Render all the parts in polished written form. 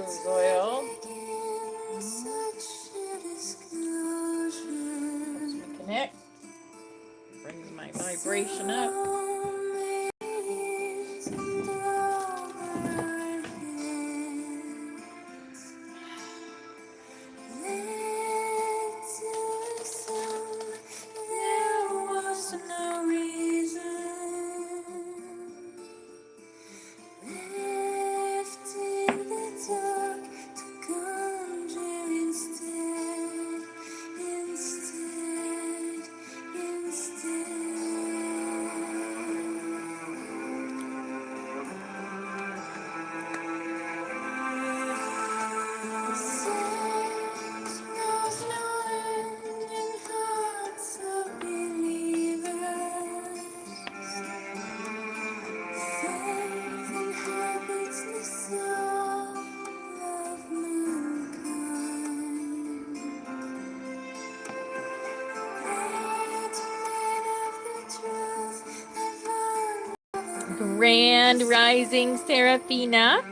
rose oil. Helps me connect. Brings my vibration up. Grand Rising, Serafina.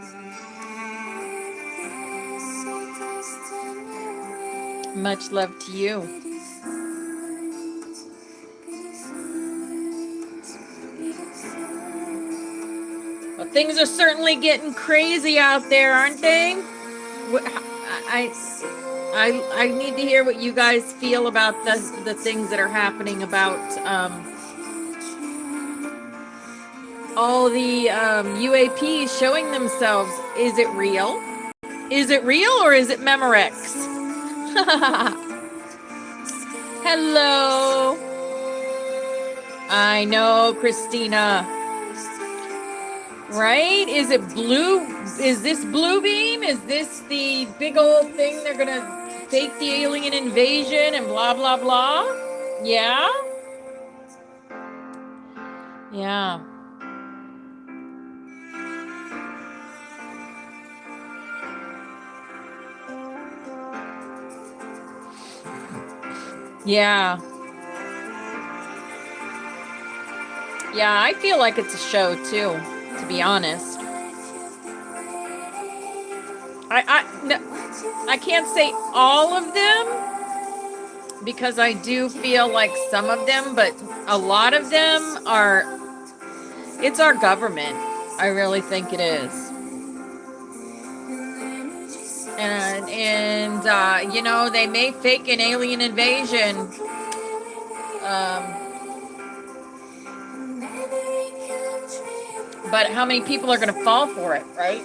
Much love to you. Well, things are certainly getting crazy out there, aren't they? I need to hear what you guys feel about the things that are happening about all the UAPs showing themselves. Is it real? Is it real or is it Memorex? Hello. I know, Christina. Right? Is it blue? Is this blue beam? Is this the big old thing they're going to fake the alien invasion and blah, blah, blah? Yeah? Yeah. Yeah. Yeah, I feel like it's a show too, to be honest. I can't say all of them because I do feel like some of them, but a lot of them are, it's our government. I really think it is. And you know, they may fake an alien invasion. But how many people are going to fall for it, right?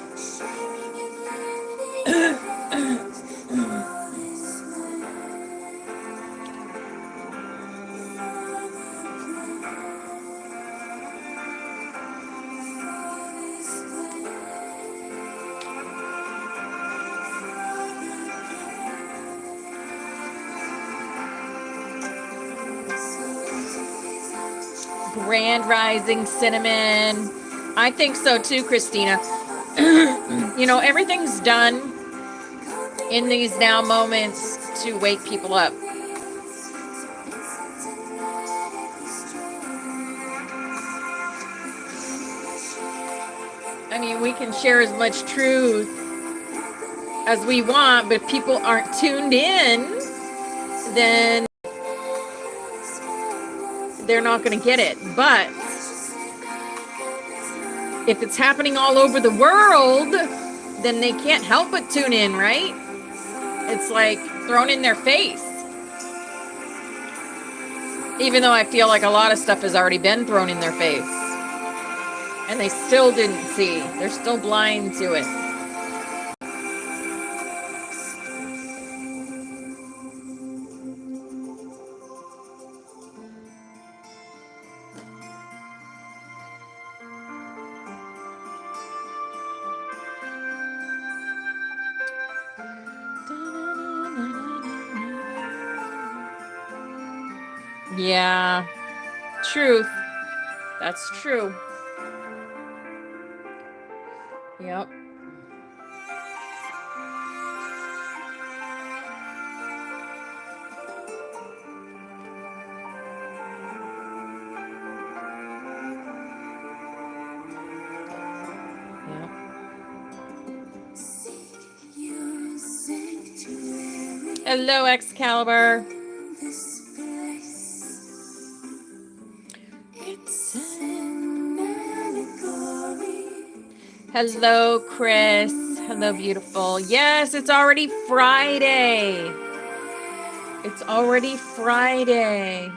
Grand Rising, Cinnamon. I think so too, Christina. You know, everything's done in these now moments to wake people up. I mean, we can share as much truth as we want, but if people aren't tuned in, then they're not going to get it. But if it's happening all over the world, then they can't help but tune in, right? It's like thrown in their face. Even though I feel like a lot of stuff has already been thrown in their face. And they still didn't see. They're still blind to it. Yeah, truth. That's true. Yep. Hello, Excalibur. Hello, Chris. Hello, beautiful. Yes, it's already Friday. It's already Friday.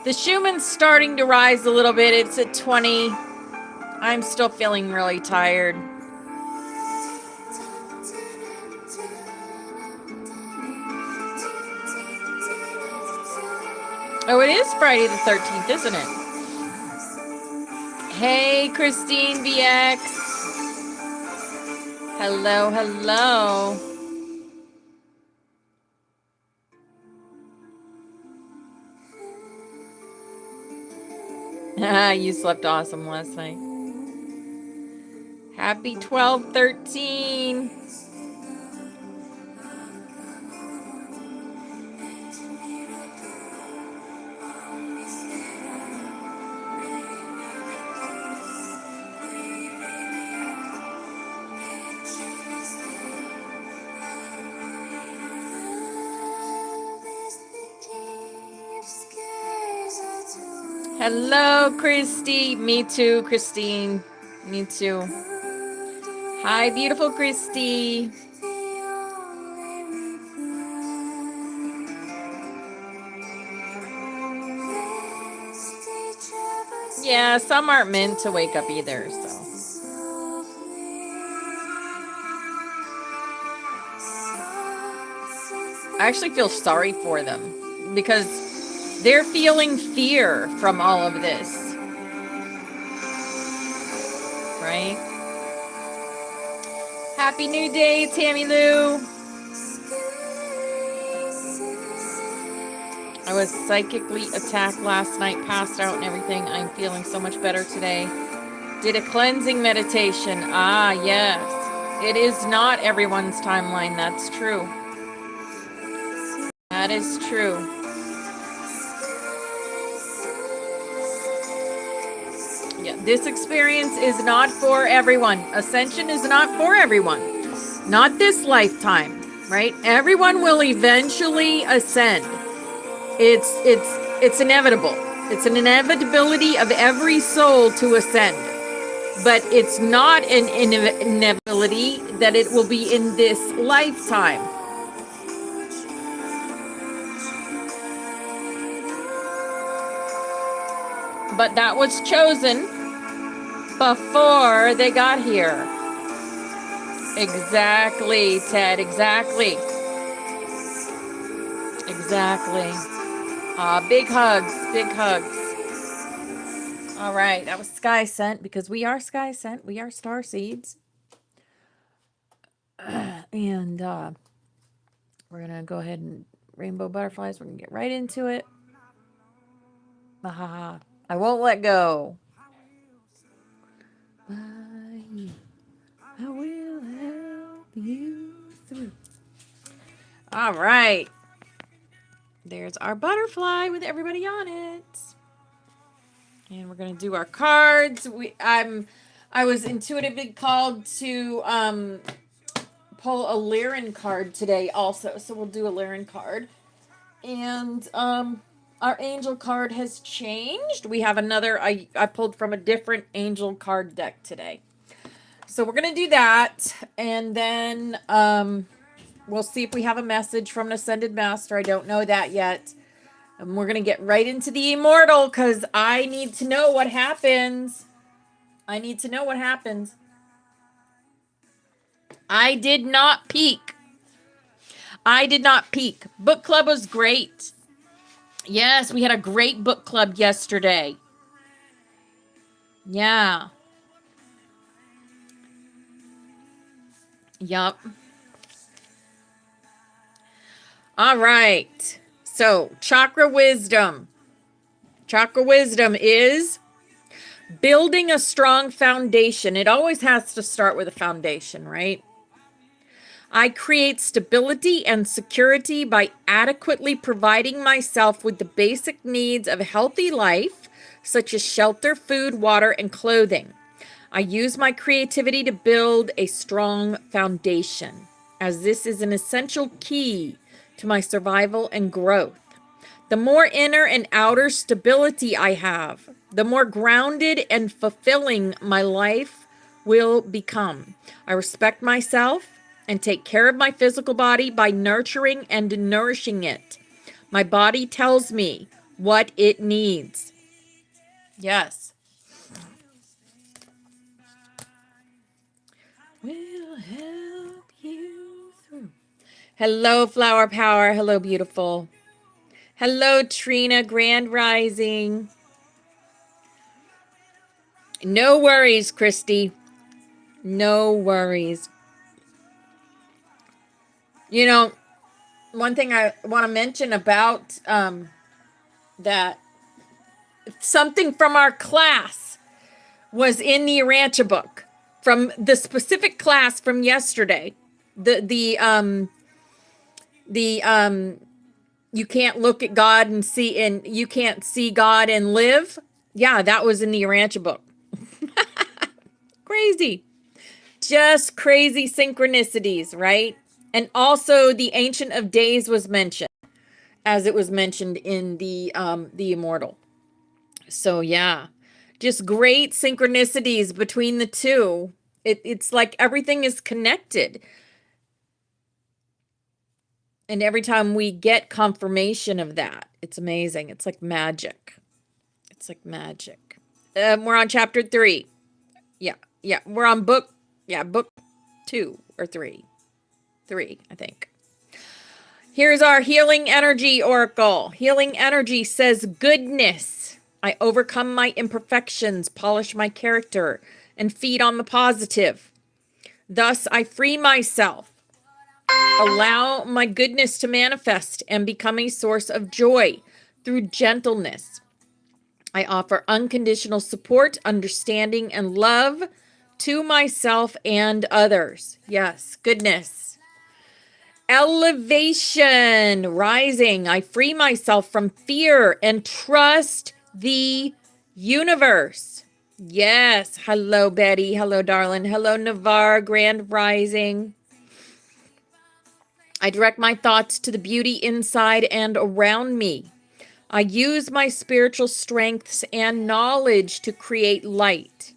The Schumann's starting to rise a little bit. It's at 20. I'm still feeling really tired. Oh, it is Friday the 13th, isn't it? Hey, Christine VX. Hello, hello. You slept awesome last night. Happy 12/13. Hello, Christy. Me too, Christine. Me too. Hi, beautiful Christy. Yeah, some aren't meant to wake up either, so. I actually feel sorry for them because they're feeling fear from all of this. Right? Happy New Day, Tammy Lou. I was psychically attacked last night, passed out and everything. I'm feeling so much better today. Did a cleansing meditation. Ah, yes. It is not everyone's timeline. That's true. That is true. Yeah, this experience is not for everyone. Ascension is not for everyone. Not this lifetime, right? Everyone will eventually ascend. It's inevitable. It's an inevitability of every soul to ascend. But it's not an inevitability that it will be in this lifetime. But that was chosen before they got here. Exactly, Ted. Exactly. Exactly. Big hugs. Big hugs. All right. That was Sky Scent because we are Sky Scent. We are star seeds. And we're going to go ahead and rainbow butterflies. We're going to get right into it. I won't let go. I will help you through. All right. There's our butterfly with everybody on it. And we're going to do our cards. I was intuitively called to pull a Lyran card today also. So we'll do a Lyran card. And our angel card has changed. We have another, I pulled from a different angel card deck today. So we're going to do that. And then we'll see if we have a message from an Ascended Master. I don't know that yet. And we're going to get right into the Immortal because I need to know what happens. I need to know what happens. I did not peek. I did not peek. Book club was great. Yes, we had a great book club yesterday. Yeah. Yup. All right. So, chakra wisdom. Chakra wisdom is building a strong foundation. It always has to start with a foundation, right? I create stability and security by adequately providing myself with the basic needs of a healthy life, such as shelter, food, water, and clothing. I use my creativity to build a strong foundation, as this is an essential key to my survival and growth. The more inner and outer stability I have, the more grounded and fulfilling my life will become. I respect myself and take care of my physical body by nurturing and nourishing it. My body tells me what it needs. Yes. Will help you through. Hello, Flower Power. Hello, beautiful. Hello, Trina. Grand Rising. No worries, Christy. No worries. You know, one thing I want to mention about that, something from our class was in the Rancha book, from the specific class from yesterday. The you can't look at God and see, and you can't see God and live. Yeah, that was in the Rancha book. Crazy. Just crazy synchronicities, right? And also the Ancient of Days was mentioned, as it was mentioned in the Immortal. So yeah, just great synchronicities between the two. It's like everything is connected. And every time we get confirmation of that, it's amazing. It's like magic. It's like magic. We're on chapter 3. Yeah. We're on book 2 or 3. 3, I think. Here's our healing energy oracle. Healing energy says goodness. I overcome my imperfections, polish my character, and feed on the positive. Thus, I free myself, allow my goodness to manifest, and become a source of joy through gentleness. I offer unconditional support, understanding, and love to myself and others. Yes, goodness. Elevation, rising. I free myself from fear and trust the universe. Yes. Hello, Betty. Hello, darling. Hello, Navarre. Grand rising. I direct my thoughts to the beauty inside and around me. I use my spiritual strengths and knowledge to create light,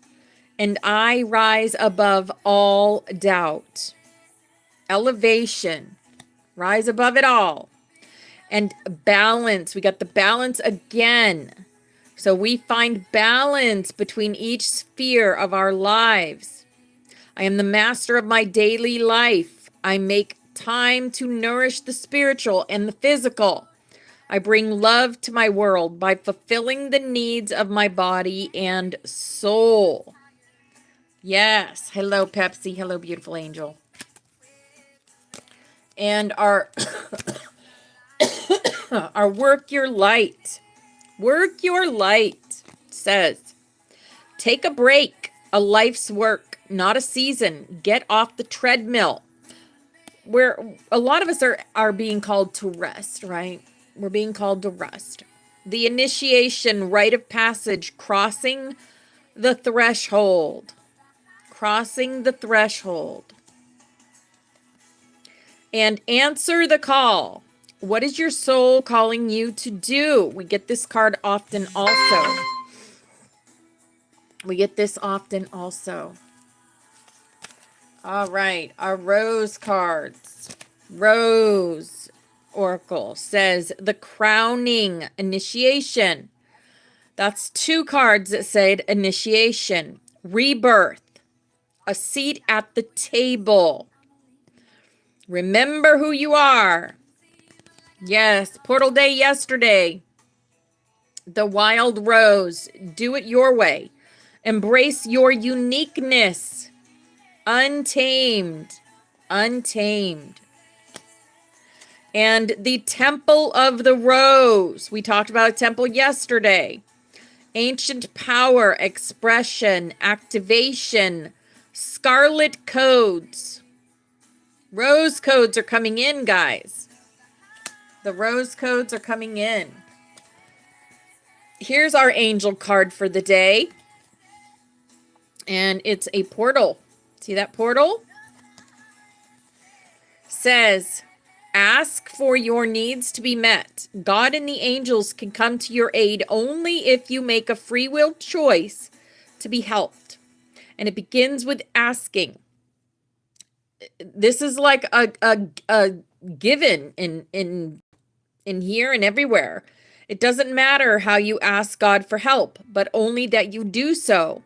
and I rise above all doubt. Elevation. Rise above it all. And balance. We got the balance again. So we find balance between each sphere of our lives. I am the master of my daily life. I make time to nourish the spiritual and the physical. I bring love to my world by fulfilling the needs of my body and soul. Yes. Hello, Pepsi. Hello, beautiful angel. And our our work your light. Work your light says, take a break, a life's work, not a season. Get off the treadmill. Where a lot of us are being called to rest, right? We're being called to rest. The initiation, rite of passage, crossing the threshold. Crossing the threshold. And answer the call. What is your soul calling you to do? We get this card often also. All right, our rose cards. Rose Oracle says the crowning, initiation. That's 2 cards that said initiation. Rebirth, a seat at the table. Remember who you are. Yes, portal day yesterday. The wild rose. Do it your way. Embrace your uniqueness. Untamed. Untamed. And the Temple of the Rose. We talked about a temple yesterday. Ancient power, expression, activation, scarlet codes. Rose codes are coming in, guys. The rose codes are coming in. Here's our angel card for the day. And it's a portal. See that portal? Says, ask for your needs to be met. God and the angels can come to your aid only if you make a free will choice to be helped. And it begins with asking. This is like a given in here and everywhere. It doesn't matter how you ask God for help, but only that you do so.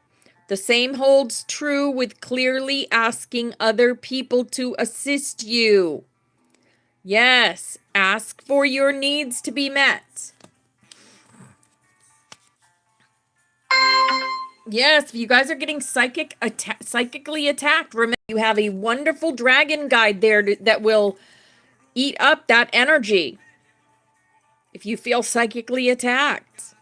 The same holds true with clearly asking other people to assist you. Yes, ask for your needs to be met. Yes, if you guys are getting psychically attacked, remember you have a wonderful dragon guide there that will eat up that energy if you feel psychically attacked.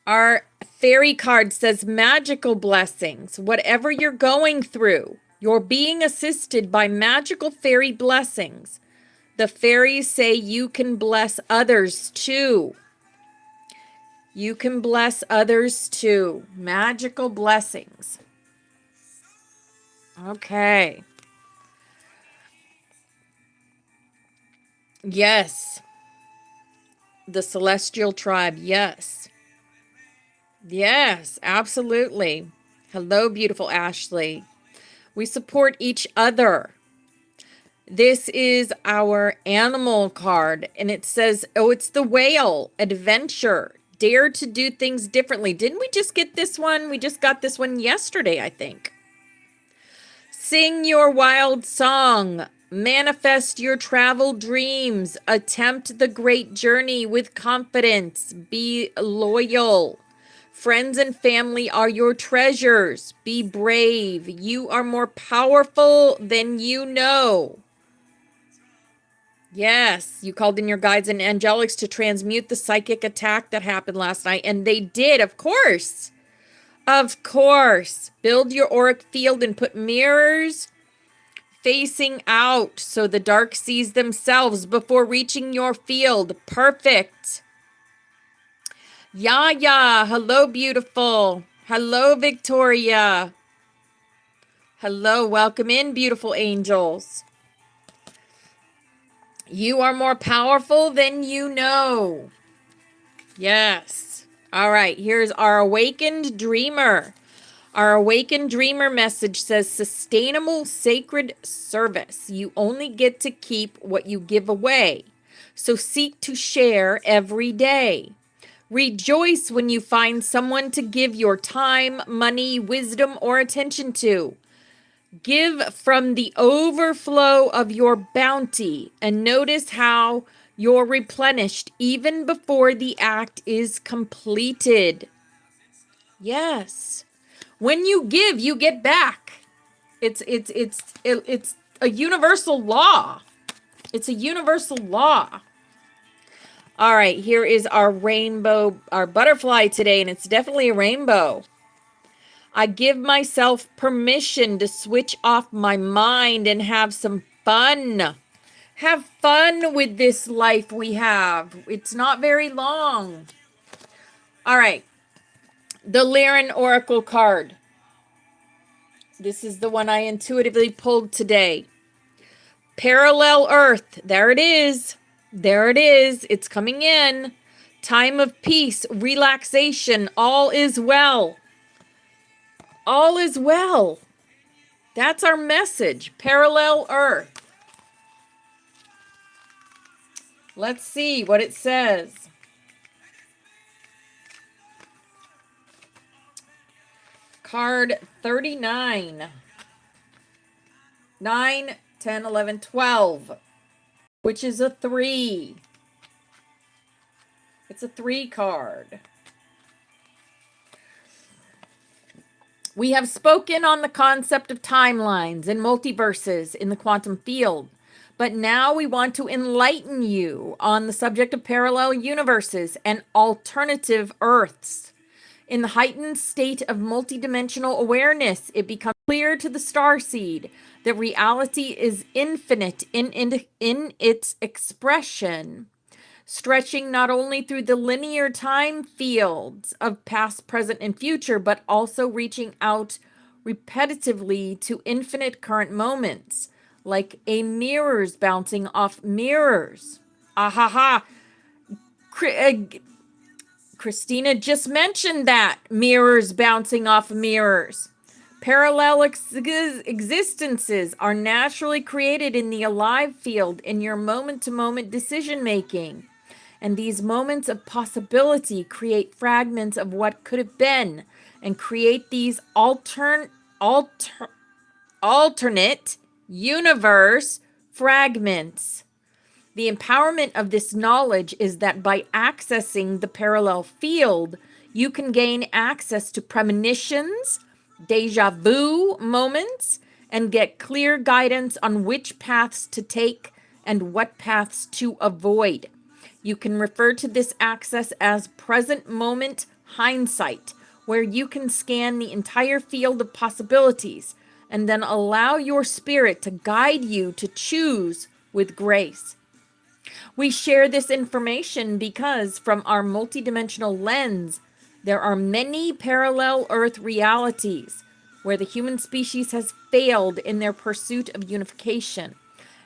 Our fairy card says magical blessings. Whatever you're going through, you're being assisted by magical fairy blessings. The fairies say you can bless others too. You can bless others too. Magical blessings. Okay. Yes. The celestial tribe. Yes. Yes, absolutely. Hello, beautiful Ashley. We support each other. This is our animal card, and it says, oh, it's the whale, adventure, dare to do things differently. Didn't we just get this one? We just got this one yesterday, I think. Sing your wild song, manifest your travel dreams, attempt the great journey with confidence, be loyal. Friends and family are your treasures. Be brave. You are more powerful than you know. Yes, you called in your guides and angelics to transmute the psychic attack that happened last night. And they did, of course. Of course. Build your auric field and put mirrors facing out so the dark sees themselves before reaching your field. Perfect. Yaya, hello, beautiful. Hello, Victoria. Hello, welcome in, beautiful angels. You are more powerful than you know. Yes. All right, here's our awakened dreamer. Our awakened dreamer message says, sustainable sacred service. You only get to keep what you give away. So seek to share every day. Rejoice when you find someone to give your time, money, wisdom, or attention to. Give from the overflow of your bounty and notice how you're replenished even before the act is completed. Yes. When you give, you get back. It's a universal law. It's a universal law. All right, here is our rainbow, our butterfly today, and it's definitely a rainbow. I give myself permission to switch off my mind and have some fun. Have fun with this life we have. It's not very long. All right, the Lyran Oracle card. This is the one I intuitively pulled today. Parallel Earth. There it is. There it is. It's coming in. Time of peace, relaxation. All is well. All is well. That's our message. Parallel Earth. Let's see what it says. Card 39. 9, 10, 11, 12. Which is a 3. It's a 3 card. We have spoken on the concept of timelines and multiverses in the quantum field, But now we want to enlighten you on the subject of parallel universes and alternative Earths. In the heightened state of multidimensional awareness, it becomes clear to the starseed that reality is infinite in its expression, stretching not only through the linear time fields of past, present, and future, but also reaching out repetitively to infinite current moments, like a mirrors bouncing off mirrors. Ahaha. Christina just mentioned that. Mirrors bouncing off mirrors. Parallel existences are naturally created in the alive field in your moment-to-moment decision making. And these moments of possibility create fragments of what could have been and create these alternate universe fragments. The empowerment of this knowledge is that by accessing the parallel field, you can gain access to premonitions, deja vu moments, and get clear guidance on which paths to take and what paths to avoid. You can refer to this access as present moment hindsight, where you can scan the entire field of possibilities and then allow your spirit to guide you to choose with grace. We share this information because from our multidimensional lens, there are many parallel Earth realities where the human species has failed in their pursuit of unification.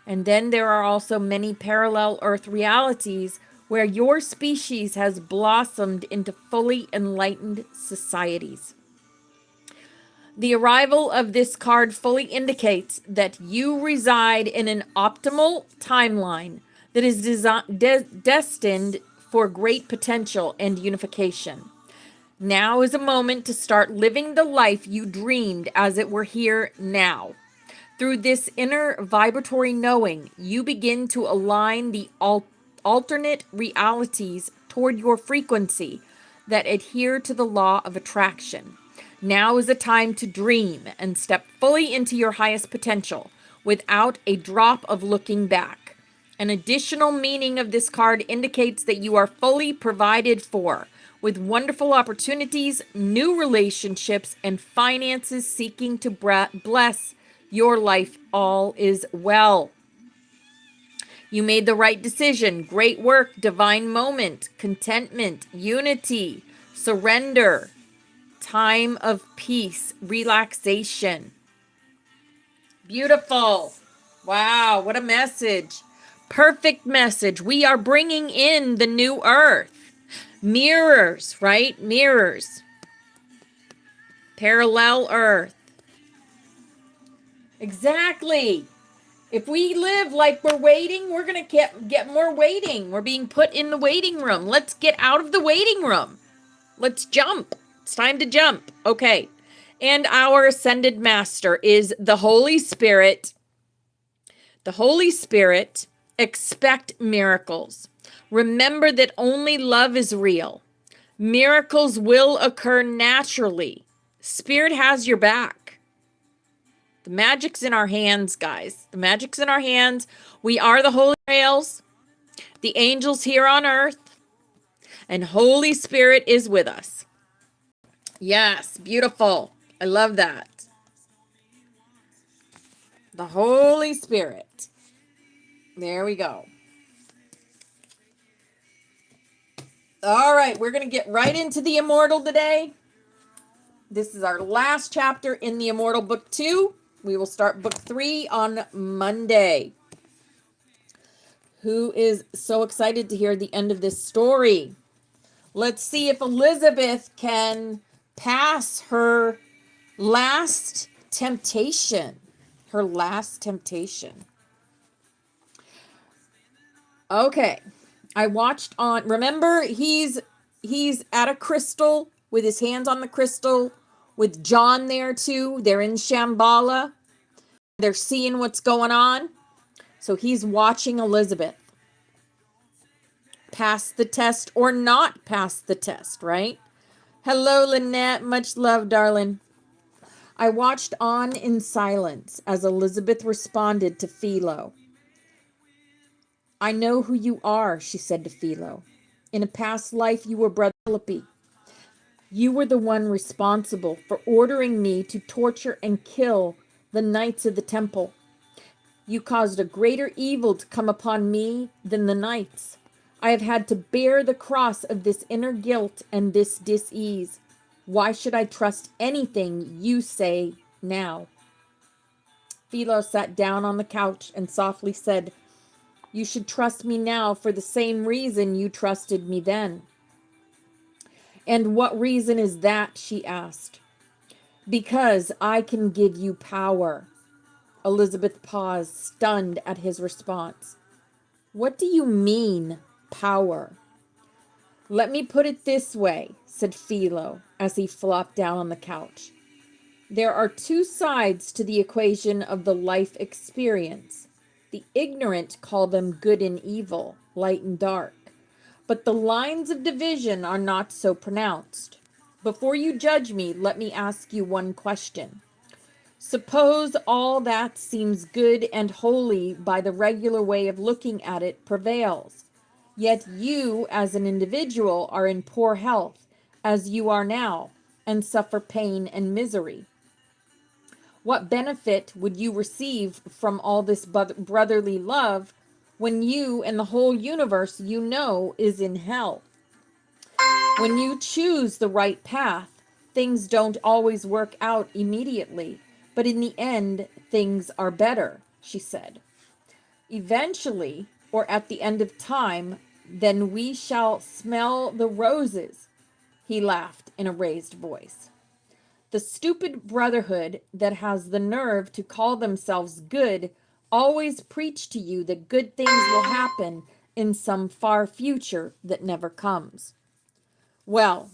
And then there are also many parallel Earth realities where your species has blossomed into fully enlightened societies. The arrival of this card fully indicates that you reside in an optimal timeline that is destined for great potential and unification. Now is a moment to start living the life you dreamed as it were here now. Through this inner vibratory knowing, you begin to align the alternate realities toward your frequency that adhere to the law of attraction. Now is a time to dream and step fully into your highest potential without a drop of looking back. An additional meaning of this card indicates that you are fully provided for, with wonderful opportunities, new relationships, and finances seeking to bless your life. All is well. You made the right decision. Great work, divine moment, contentment, unity, surrender, time of peace, relaxation. Beautiful. Wow, what a message. Perfect message. We are bringing in the new earth. Mirrors, right? Mirrors. Parallel earth. Exactly. If we live like we're waiting, we're going to get more waiting. We're being put in the waiting room. Let's get out of the waiting room. Let's jump. It's time to jump. Okay. And our ascended master is the Holy Spirit. The Holy Spirit. Expect miracles. Remember that only love is real. Miracles will occur naturally. Spirit has your back. The magic's in our hands, guys. The magic's in our hands. We are the Holy Grails, the angels here on earth, and Holy Spirit is with us. Yes, beautiful. I love that. The Holy Spirit. There we go. All right, we're going to get right into the Immortal today. This is our last chapter in the Immortal Book 2. We will start Book 3 on Monday. Who is so excited to hear the end of this story? Let's see if Elizabeth can pass her last temptation. Her last temptation. Okay. I watched on, remember, he's at a crystal with his hands on the crystal with John there too. They're in Shambhala. They're seeing what's going on. So he's watching Elizabeth pass the test or not pass the test, right? Hello, Lynette. Much love, darling. I watched on in silence as Elizabeth responded to Philo. I know who you are, she said to Philo. In a past life, you were Brother Philippi. You were the one responsible for ordering me to torture and kill the knights of the temple. You caused a greater evil to come upon me than the knights. I have had to bear the cross of this inner guilt and this dis-ease. Why should I trust anything you say now? Philo sat down on the couch and softly said, You should trust me now for the same reason you trusted me then. And what reason is that? She asked. Because I can give you power. Elizabeth paused, stunned at his response. What do you mean, power? Let me put it this way, said Philo as he flopped down on the couch. There are two sides to the equation of the life experience. The ignorant call them good and evil, light and dark. But the lines of division are not so pronounced. Before you judge me, let me ask you one question. Suppose all that seems good and holy by the regular way of looking at it prevails. Yet you, as an individual, are in poor health, as you are now, and suffer pain and misery. What benefit would you receive from all this brotherly love when you and the whole universe you know is in hell? When you choose the right path, things don't always work out immediately, but in the end, things are better, she said. Eventually, or at the end of time, then we shall smell the roses, he laughed in a raised voice. The stupid brotherhood that has the nerve to call themselves good always preach to you that good things will happen in some far future that never comes. Well,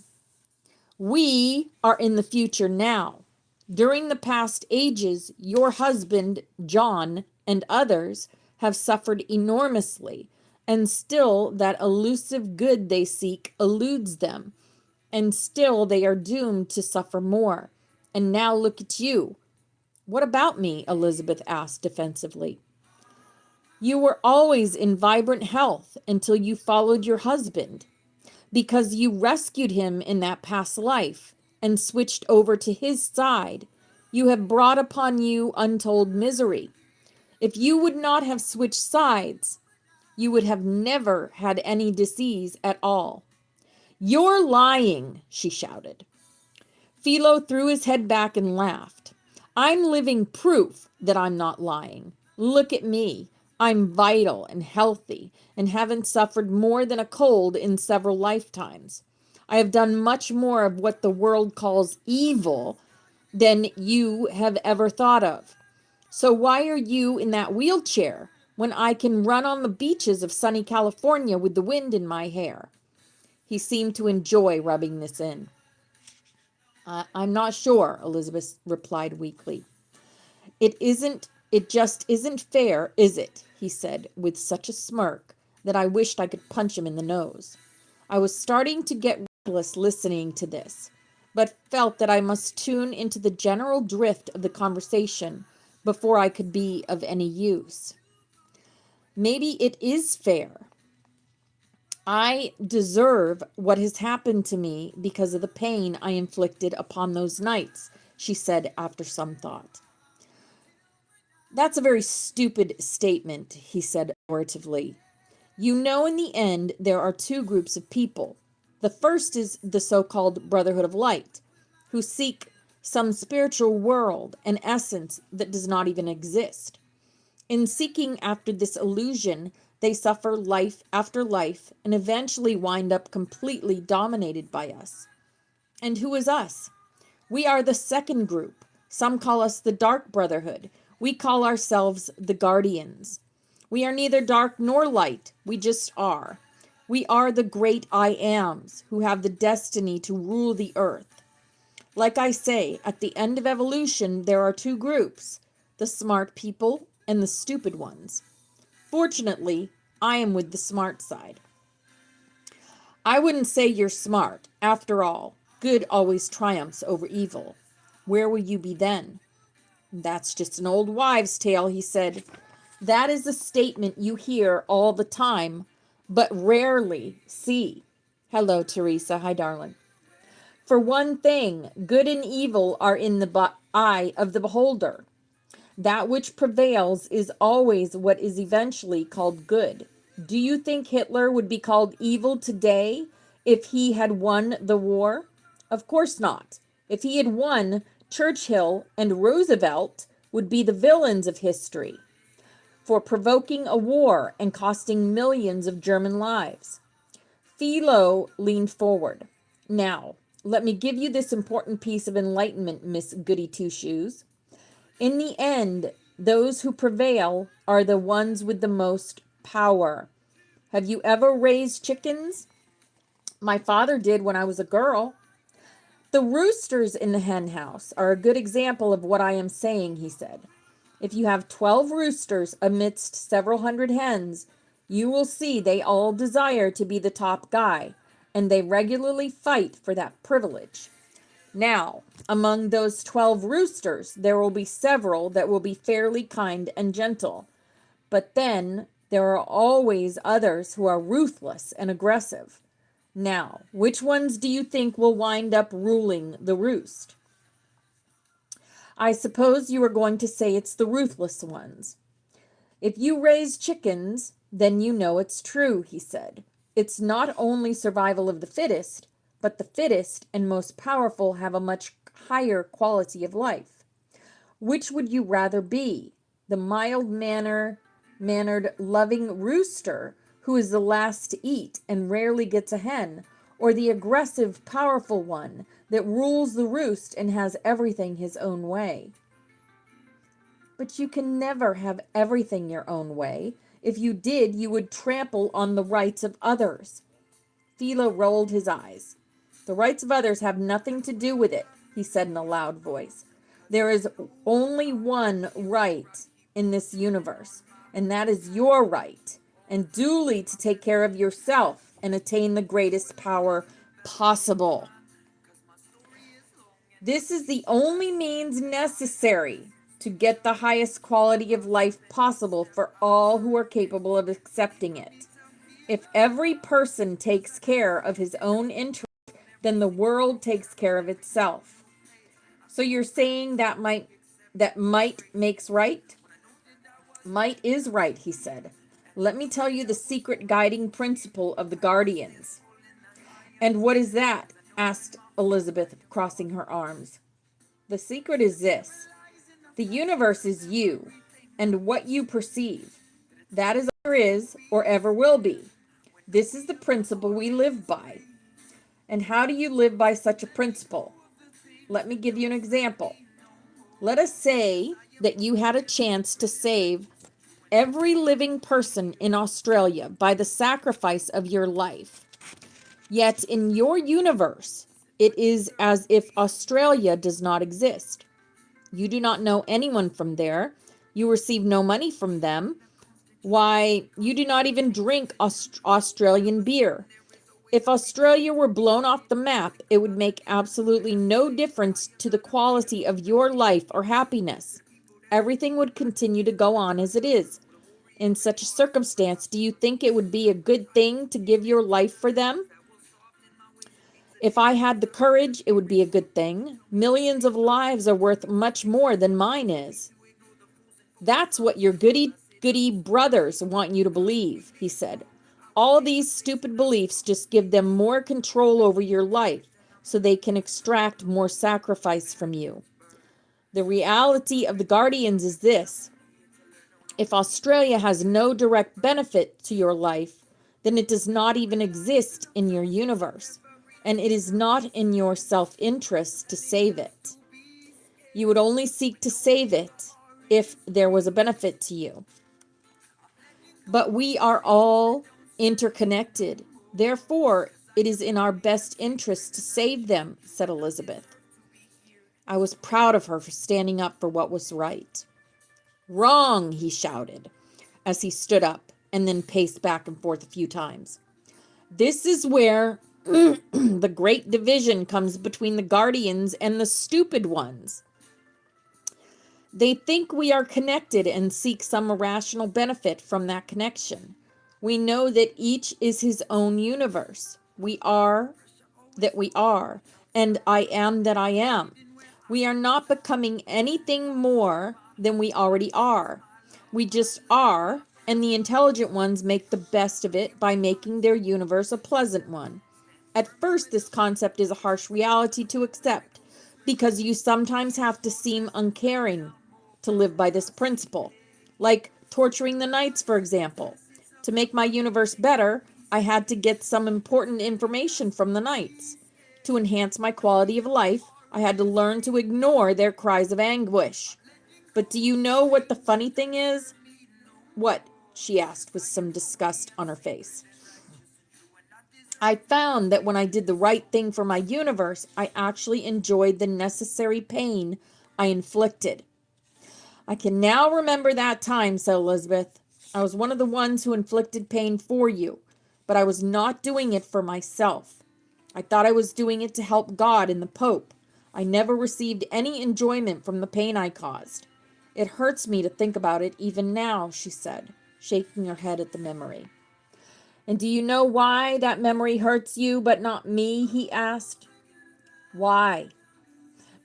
we are in the future now. During the past ages, your husband, John, and others have suffered enormously, and still that elusive good they seek eludes them, and still they are doomed to suffer more. And now look at you. What about me? Elizabeth asked defensively. You were always in vibrant health until you followed your husband, because you rescued him in that past life and switched over to his side. You have brought upon you untold misery. If you would not have switched sides, you would have never had any disease at all. You're lying, she shouted. Philo threw his head back and laughed. I'm living proof that I'm not lying. Look at me. I'm vital and healthy and haven't suffered more than a cold in several lifetimes. I have done much more of what the world calls evil than you have ever thought of. So why are you in that wheelchair when I can run on the beaches of sunny California with the wind in my hair? He seemed to enjoy rubbing this in. I'm not sure, Elizabeth replied weakly. It just isn't fair, is it? He said with such a smirk that I wished I could punch him in the nose. I was starting to get restless listening to this, but felt that I must tune into the general drift of the conversation before I could be of any use. Maybe it is fair. I deserve what has happened to me because of the pain I inflicted upon those nights, she said after some thought. That's a very stupid statement, he said authoritatively. You know, in the end, there are two groups of people. The first is the so-called Brotherhood of Light, who seek some spiritual world, an essence that does not even exist. In seeking after this illusion, they suffer life after life and eventually wind up completely dominated by us. And who is us? We are the second group. Some call us the Dark Brotherhood. We call ourselves the Guardians. We are neither dark nor light. We just are. We are the great I Ams who have the destiny to rule the earth. Like I say, at the end of evolution, there are two groups, the smart people and the stupid ones. Fortunately, I am with the smart side. I wouldn't say you're smart. After all, good always triumphs over evil. Where will you be then? That's just an old wives' tale, he said. That is a statement you hear all the time, but rarely see. Hello, Teresa. Hi, darling. For one thing, good and evil are in the eye of the beholder. That which prevails is always what is eventually called good. Do you think Hitler would be called evil today if he had won the war? Of course not. If he had won, Churchill and Roosevelt would be the villains of history for provoking a war and costing millions of German lives. Philo leaned forward. Now, let me give you this important piece of enlightenment, Miss Goody Two Shoes. In the end, those who prevail are the ones with the most power. Have you ever raised chickens? My father did when I was a girl. The roosters in the hen house are a good example of what I am saying, he said. If you have 12 roosters amidst several hundred hens, you will see they all desire to be the top guy, and they regularly fight for that privilege. Now, among those 12 roosters, there will be several that will be fairly kind and gentle. But then there are always others who are ruthless and aggressive. Now, which ones do you think will wind up ruling the roost? I suppose you are going to say it's the ruthless ones. If you raise chickens, then you know it's true, he said. It's not only survival of the fittest, but the fittest and most powerful have a much higher quality of life. Which would you rather be? The mild-mannered, loving rooster who is the last to eat and rarely gets a hen, or the aggressive, powerful one that rules the roost and has everything his own way? But you can never have everything your own way. If you did, you would trample on the rights of others. Philo rolled his eyes. The rights of others have nothing to do with it, he said in a loud voice. There is only one right in this universe, and that is your right, and duly to take care of yourself and attain the greatest power possible. This is the only means necessary to get the highest quality of life possible for all who are capable of accepting it. If every person takes care of his own interest, then the world takes care of itself. So you're saying that might makes right? Might is right, he said. Let me tell you the secret guiding principle of the Guardians. And what is that? Asked Elizabeth, crossing her arms. The secret is this. The universe is you, and what you perceive. That is all there is, or ever will be. This is the principle we live by. And how do you live by such a principle? Let me give you an example. Let us say that you had a chance to save every living person in Australia by the sacrifice of your life. Yet in your universe, it is as if Australia does not exist. You do not know anyone from there. You receive no money from them. Why, you do not even drink Australian beer. If Australia were blown off the map, it would make absolutely no difference to the quality of your life or happiness. Everything would continue to go on as it is. In such a circumstance, do you think it would be a good thing to give your life for them? If I had the courage, it would be a good thing. Millions of lives are worth much more than mine is. That's what your goody brothers want you to believe, he said. All these stupid beliefs just give them more control over your life so they can extract more sacrifice from you. The reality of the Guardians is this. If Australia has no direct benefit to your life, then it does not even exist in your universe, and it is not in your self-interest to save it. You would only seek to save it if there was a benefit to you. But we are all interconnected. Therefore, it is in our best interest to save them, said Elizabeth. I was proud of her for standing up for what was right. Wrong, he shouted, as he stood up and then paced back and forth a few times. This is where the great division comes between the Guardians and the stupid ones. They think we are connected and seek some irrational benefit from that connection. We know that each is his own universe. We are that we are, and I am that I am. We are not becoming anything more than we already are. We just are, and the intelligent ones make the best of it by making their universe a pleasant one. At first, this concept is a harsh reality to accept because you sometimes have to seem uncaring to live by this principle, like torturing the knights, for example. To make my universe better, I had to get some important information from the knights. To enhance my quality of life, I had to learn to ignore their cries of anguish. But do you know what the funny thing is? What? She asked with some disgust on her face. I found that when I did the right thing for my universe, I actually enjoyed the necessary pain I inflicted. I can now remember that time, said Elizabeth. I was one of the ones who inflicted pain for you, but I was not doing it for myself. I thought I was doing it to help God and the Pope. I never received any enjoyment from the pain I caused. It hurts me to think about it even now, she said, shaking her head at the memory. And do you know why that memory hurts you but not me? He asked. Why?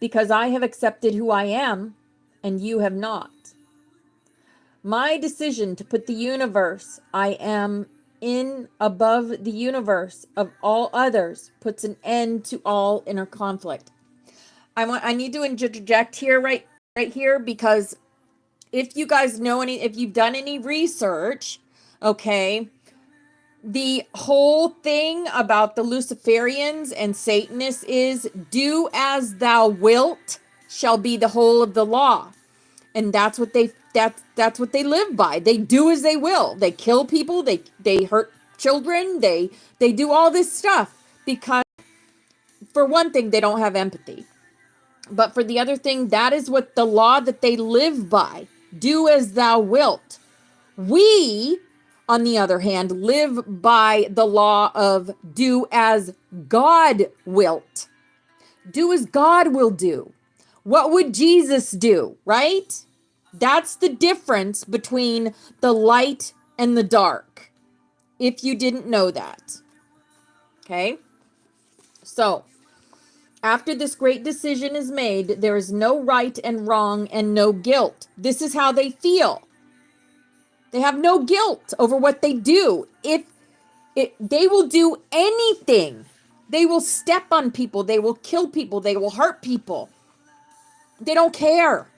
Because I have accepted who I am and you have not. My decision to put the universe I am in above the universe of all others puts an end to all inner conflict. I need to interject here right here, because if you guys know if you've done any research, okay, the whole thing about the Luciferians and Satanists is do as thou wilt shall be the whole of the law. And that's what that's what they live by. They do as they will. They kill people, they hurt children, they do all this stuff because for one thing they don't have empathy. But for the other thing, that is what the law that they live by. Do as thou wilt. We, on the other hand, live by the law of do as God wilt. Do as God will do. What would Jesus do, right? That's the difference between the light and the dark, if you didn't know that. Okay? So, after this great decision is made, there is no right and wrong and no guilt. This is how they feel. They have no guilt over what they do. They will do anything. They will step on people. They will kill people. They will hurt people. They don't care.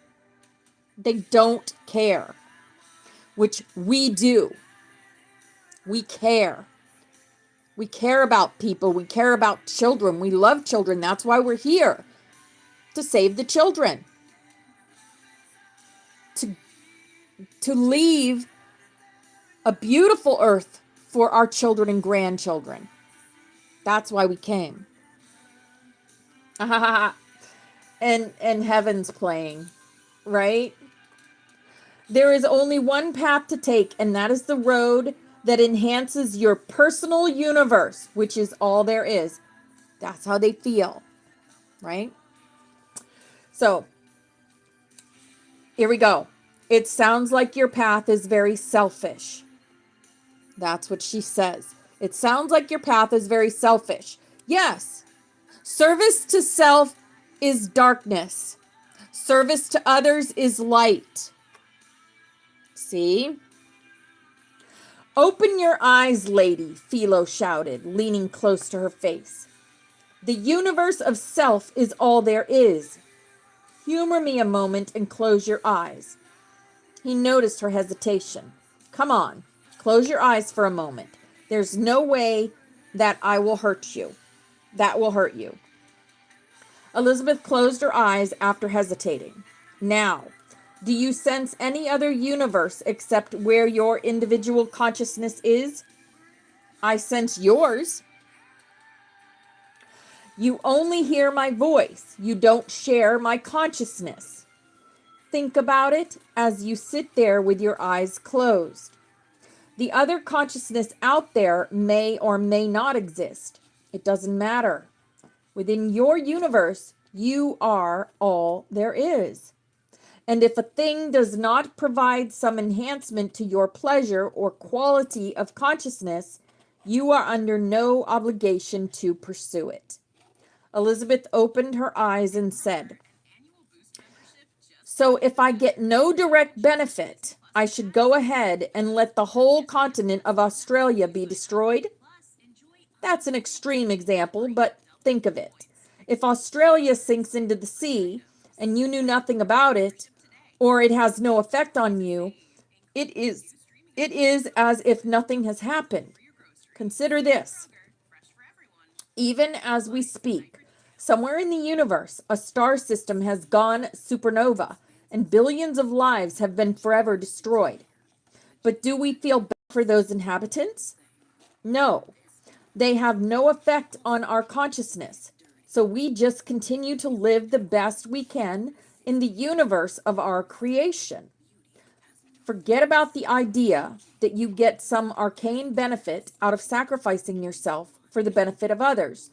They don't care. Which we do. We care. We care about people. We care about children. We love children. That's why we're here. To save the children. To leave a beautiful earth for our children and grandchildren. That's why we came. and heaven's playing, right? There is only one path to take, and that is the road that enhances your personal universe, which is all there is. That's how they feel, right? So, here we go. It sounds like your path is very selfish. That's what she says. It sounds like your path is very selfish. Yes. Service to self is darkness. Service to others is light. See? Open your eyes, lady, Philo shouted, leaning close to her face. The universe of self is all there is. Humor me a moment and close your eyes. He noticed her hesitation. Come on, close your eyes for a moment. There's no way that I will hurt you. That will hurt you. Elizabeth closed her eyes after hesitating. Now, do you sense any other universe except where your individual consciousness is? I sense yours. You only hear my voice. You don't share my consciousness. Think about it as you sit there with your eyes closed. The other consciousness out there may or may not exist. It doesn't matter. Within your universe, you are all there is. And if a thing does not provide some enhancement to your pleasure or quality of consciousness, you are under no obligation to pursue it. Elizabeth opened her eyes and said, so if I get no direct benefit, I should go ahead and let the whole continent of Australia be destroyed? That's an extreme example, but think of it. If Australia sinks into the sea and you knew nothing about it, or it has no effect on you, it is as if nothing has happened. Consider this. Even as we speak, somewhere in the universe, a star system has gone supernova, and billions of lives have been forever destroyed. But do we feel bad for those inhabitants? No. They have no effect on our consciousness. So we just continue to live the best we can in the universe of our creation. Forget about the idea that you get some arcane benefit out of sacrificing yourself for the benefit of others,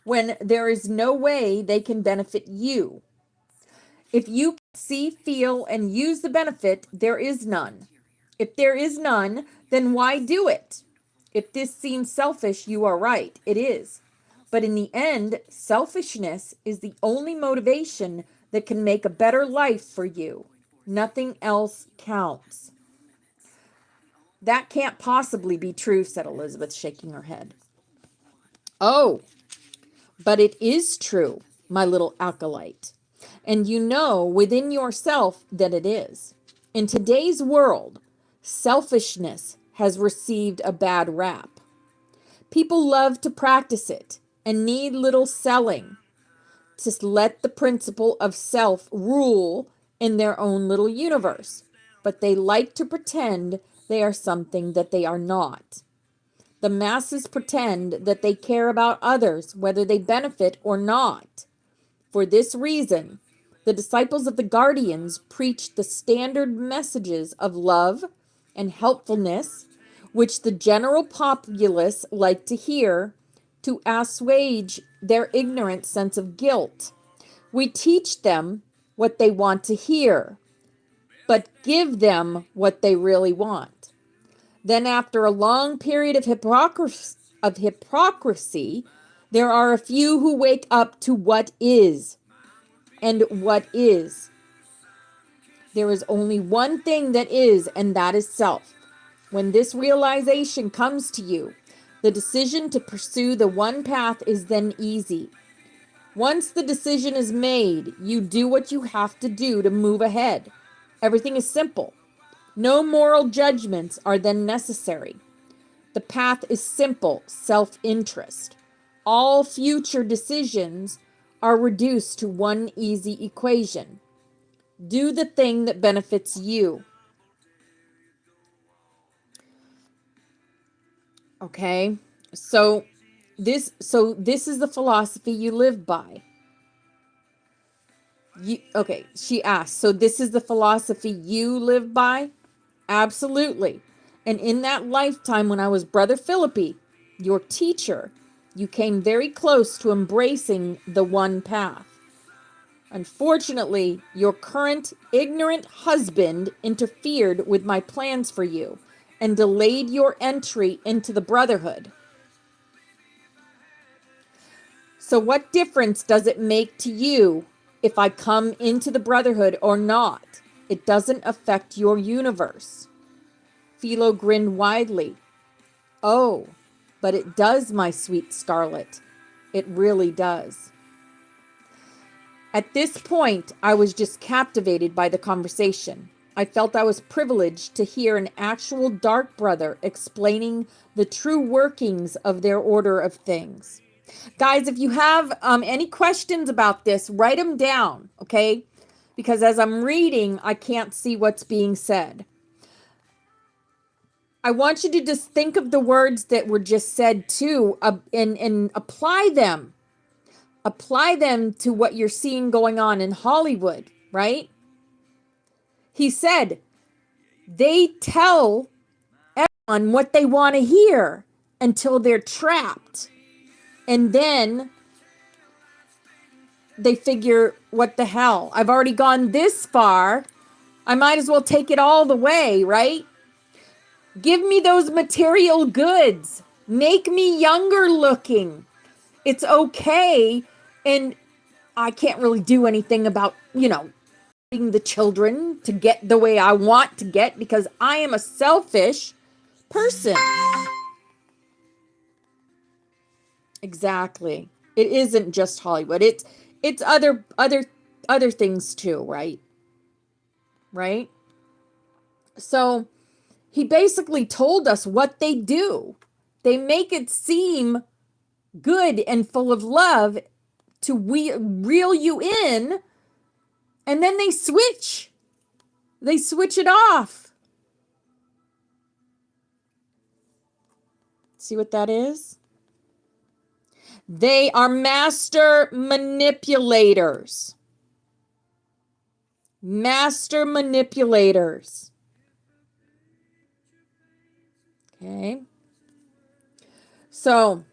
when there is no way they can benefit you. If you can see, feel, and use the benefit, there is none. If there is none, then why do it? If this seems selfish, you are right, it is. But in the end, selfishness is the only motivation that can make a better life for you. Nothing else counts. That can't possibly be true, said Elizabeth, shaking her head. Oh, but it is true, my little acolyte. And you know within yourself that it is. In today's world, selfishness has received a bad rap. People love to practice it and need little selling to let the principle of self rule in their own little universe. But they like to pretend they are something that they are not. The masses pretend that they care about others, whether they benefit or not. For this reason, the disciples of the Guardians preach the standard messages of love and helpfulness, which the general populace like to hear, to assuage their ignorant sense of guilt. We teach them what they want to hear, but give them what they really want. Then after a long period of hypocrisy, there are a few who wake up to what is. And what is? There is only one thing that is, and that is self. When this realization comes to you, the decision to pursue the one path is then easy. Once the decision is made, you do what you have to do to move ahead. Everything is simple. No moral judgments are then necessary. The path is simple self-interest. All future decisions are reduced to one easy equation. Do the thing that benefits you. Okay? So this is the philosophy you live by. She asked, so this is the philosophy you live by? Absolutely. And in that lifetime when I was Brother Philippi, your teacher, you came very close to embracing the one path. Unfortunately, your current ignorant husband interfered with my plans for you and delayed your entry into the brotherhood. So what difference does it make to you if I come into the brotherhood or not? It doesn't affect your universe. Philo grinned widely. Oh, but it does, my sweet Scarlet. It really does. At this point, I was just captivated by the conversation. I felt I was privileged to hear an actual dark brother explaining the true workings of their order of things. Guys, if you have any questions about this, write them down, okay? Because as I'm reading, I can't see what's being said. I want you to just think of the words that were just said too, and apply them. Apply them to what you're seeing going on in Hollywood, right? He said, they tell everyone what they want to hear until they're trapped. And then they figure, what the hell? I've already gone this far. I might as well take it all the way, right? Give me those material goods. Make me younger looking. It's okay. And I can't really do anything about, the children to get the way I want to get because I am a selfish person. Exactly. It isn't just Hollywood. It's other things too, right? Right? So he basically told us what they do. They make it seem good and full of love to reel you in, and then they switch. They switch it off. See what that is? They are master manipulators. Master manipulators. Okay. So,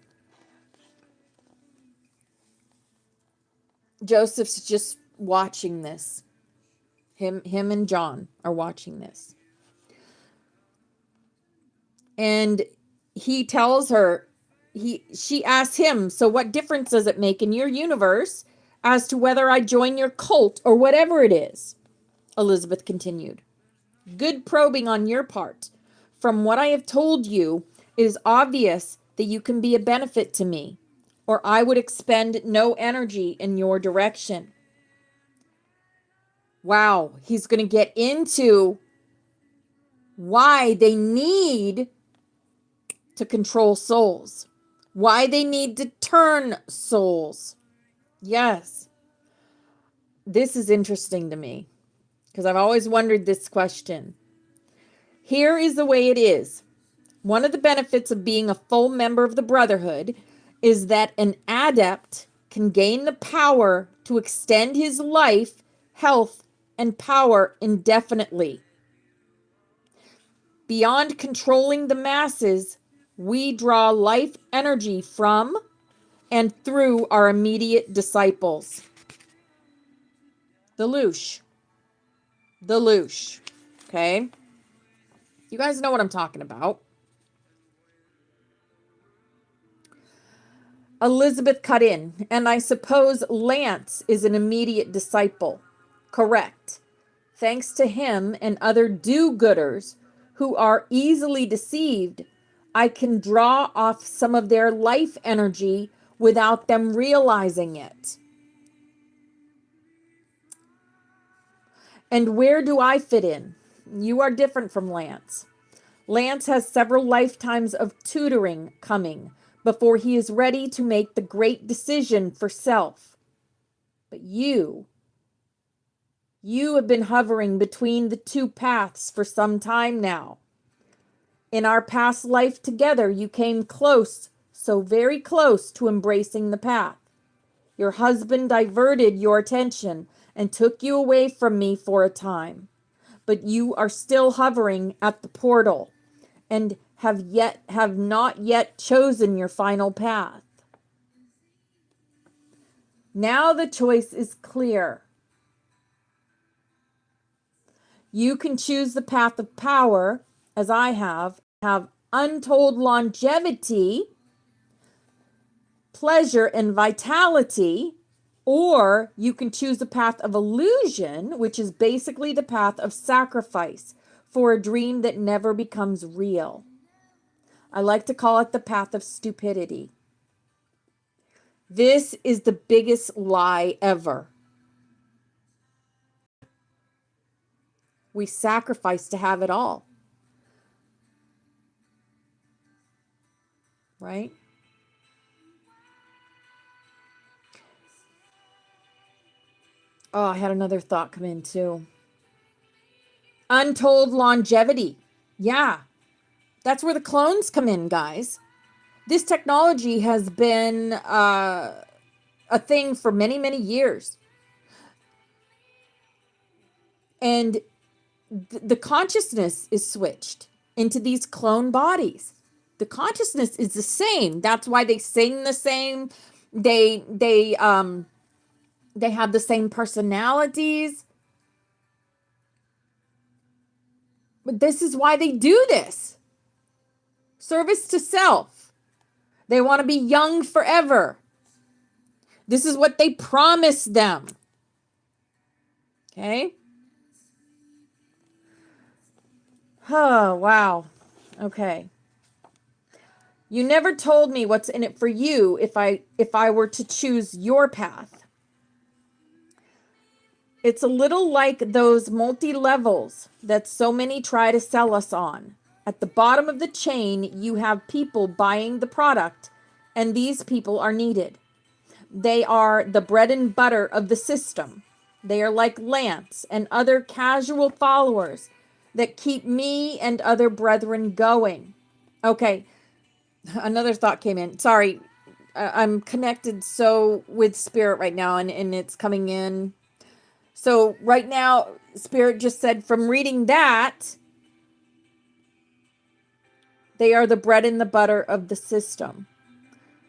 Joseph's just watching this. Him and John are watching this. And he tells her, she asks him, so what difference does it make in your universe as to whether I join your cult or whatever it is? Elizabeth continued. Good probing on your part. From what I have told you, it is obvious that you can be a benefit to me, or I would expend no energy in your direction. Wow, he's going to get into why they need to control souls, why they need to turn souls. Yes, this is interesting to me because I've always wondered this question. Here is the way it is. One of the benefits of being a full member of the Brotherhood is that an adept can gain the power to extend his life, health, and power indefinitely. Beyond controlling the masses, we draw life energy from and through our immediate disciples. The loosh. Okay? You guys know what I'm talking about. Elizabeth cut in, and I suppose Lance is an immediate disciple. Correct. Thanks to him and other do-gooders who are easily deceived, I can draw off some of their life energy without them realizing it. And where do I fit in? You are different from Lance. Lance has several lifetimes of tutoring coming before he is ready to make the great decision for self. But you have been hovering between the two paths for some time now. In our past life together, you came close, so very close to embracing the path. Your husband diverted your attention and took you away from me for a time. But you are still hovering at the portal and have not yet chosen your final path. Now the choice is clear. You can choose the path of power, as I have untold longevity, pleasure, and vitality, or you can choose the path of illusion, which is basically the path of sacrifice for a dream that never becomes real. I like to call it the path of stupidity. This is the biggest lie ever. We sacrifice to have it all. Right? Oh, I had another thought come in too. Untold longevity. Yeah. That's where the clones come in, guys. This technology has been a thing for many, many years. And the consciousness is switched into these clone bodies. The consciousness is the same. That's why they sing the same. They have the same personalities. But this is why they do this. Service to self. They want to be young forever. This is what they promise them. Okay? Oh, wow. Okay. You never told me what's in it for you if I were to choose your path. It's a little like those multi-levels that so many try to sell us on. At the bottom of the chain, you have people buying the product, and these people are needed. They are the bread and butter of the system. They are like Lance and other casual followers that keep me and other brethren going. Okay, another thought came in. Sorry, I'm connected so with Spirit right now, and it's coming in. So right now, Spirit just said from reading that, they are the bread and the butter of the system.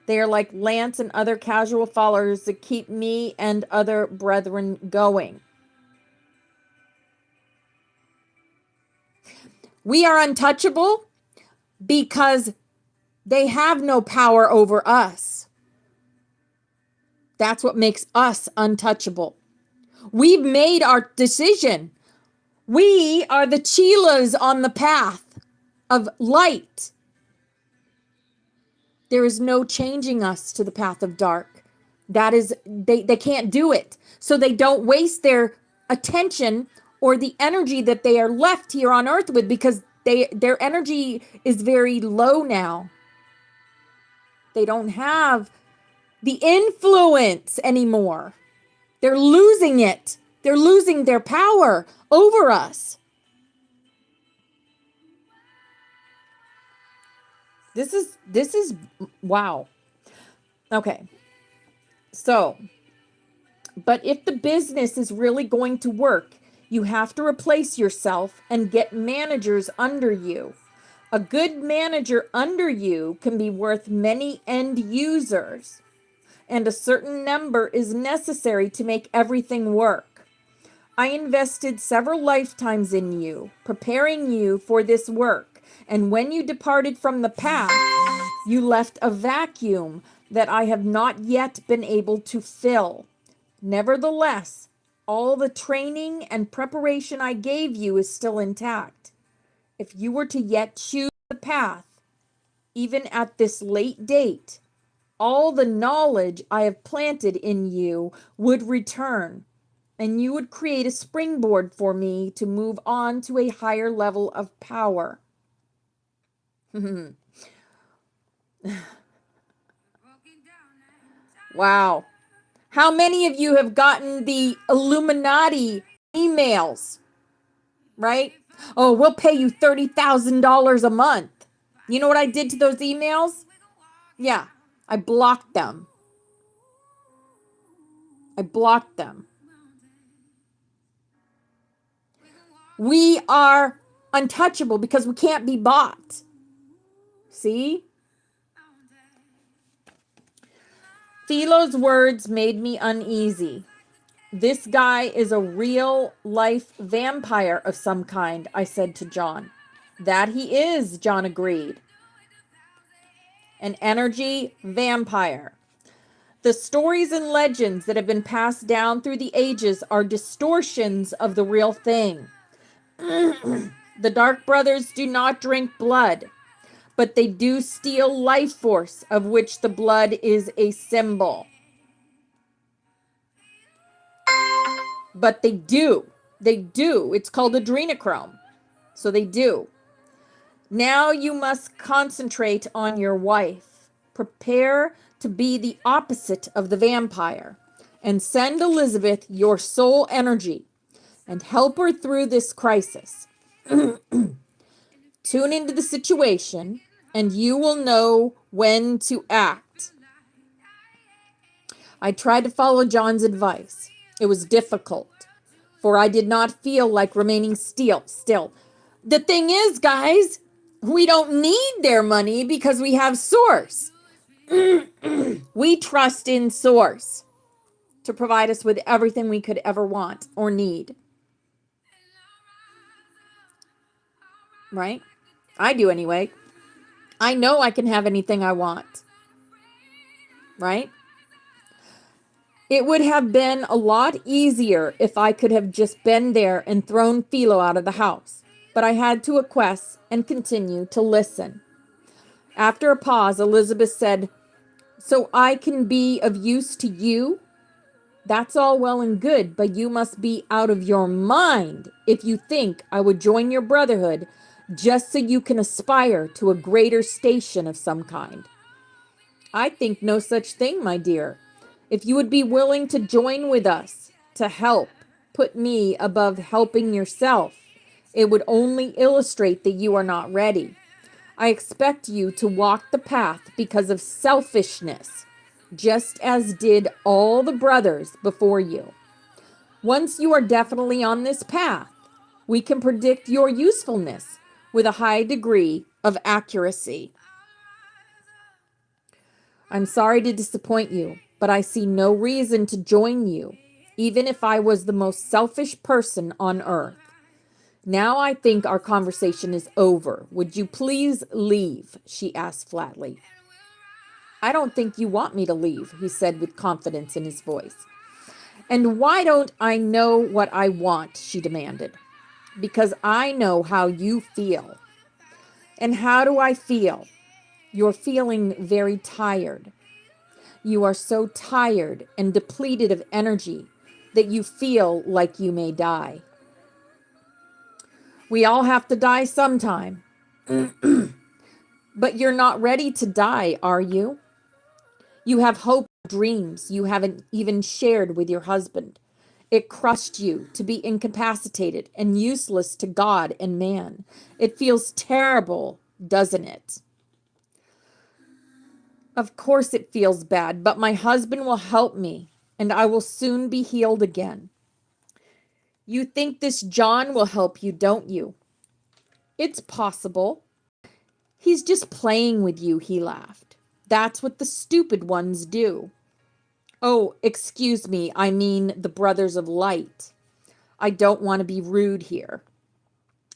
They are like Lance and other casual followers that keep me and other brethren going. We are untouchable because they have no power over us. That's what makes us untouchable. We've made our decision. We are the cheetahs on the path of light. There is no changing us to the path of dark. That is, they can't do it. So they don't waste their attention or the energy that they are left here on earth with, because their energy is very low now. They don't have the influence anymore. They're losing it. They're losing their power over us. This is wow. Okay. So, but if the business is really going to work, you have to replace yourself and get managers under you. A good manager under you can be worth many end users, and a certain number is necessary to make everything work. I invested several lifetimes in you, preparing you for this work, and when you departed from the path, you left a vacuum that I have not yet been able to fill. Nevertheless, all the training and preparation I gave you is still intact. If you were to yet choose the path, even at this late date, all the knowledge I have planted in you would return, and you would create a springboard for me to move on to a higher level of power. Wow. How many of you have gotten the Illuminati emails, right? Oh, we'll pay you $30,000 a month. You know what I did to those emails? Yeah, I blocked them. I blocked them. We are untouchable because we can't be bought. See? Philo's words made me uneasy. This guy is a real life vampire of some kind, I said to John. That he is, John agreed. An energy vampire. The stories and legends that have been passed down through the ages are distortions of the real thing. The Dark Brothers do not drink blood, but they do steal life force, of which the blood is a symbol. But they do. They do. It's called adrenochrome. So they do. Now you must concentrate on your wife. Prepare to be the opposite of the vampire, and send Elizabeth your soul energy and help her through this crisis. Tune into the situation and you will know when to act. I tried to follow John's advice. It was difficult, for I did not feel like remaining still. The thing is, guys, we don't need their money because we have Source. We trust in Source to provide us with everything we could ever want or need. right? I do anyway. I know I can have anything I want, right? It would have been a lot easier if I could have just been there and thrown Philo out of the house. But I had to acquiesce and continue to listen. After a pause, Elizabeth said, "So I can be of use to you? That's all well and good, but you must be out of your mind if you think I would join your brotherhood just so you can aspire to a greater station of some kind. I think no such thing, my dear. If you would be willing to join with us to help put me above helping yourself, it would only illustrate that you are not ready. I expect you to walk the path because of selfishness, just as did all the brothers before you. Once you are definitely on this path, we can predict your usefulness with a high degree of accuracy. I'm sorry to disappoint you, but I see no reason to join you, even if I was the most selfish person on earth. Now I think our conversation is over. Would you please leave?" she asked flatly. "I don't think you want me to leave," he said with confidence in his voice. "And why don't I know what I want?" she demanded. "Because I know how you feel." "And how do I feel?" "You're feeling very tired. You are so tired and depleted of energy that you feel like you may die. We all have to die sometime. But you're not ready to die, are you? You have hope and dreams you haven't even shared with your husband. It crushed you to be incapacitated and useless to God and man. It feels terrible, doesn't it?" "Of course it feels bad, but my husband will help me, and I will soon be healed again." "You think this John will help you, don't you?" "It's possible. He's just playing with you," he laughed. "That's what the stupid ones do." "Oh, excuse me, I mean the brothers of light. I don't want to be rude here.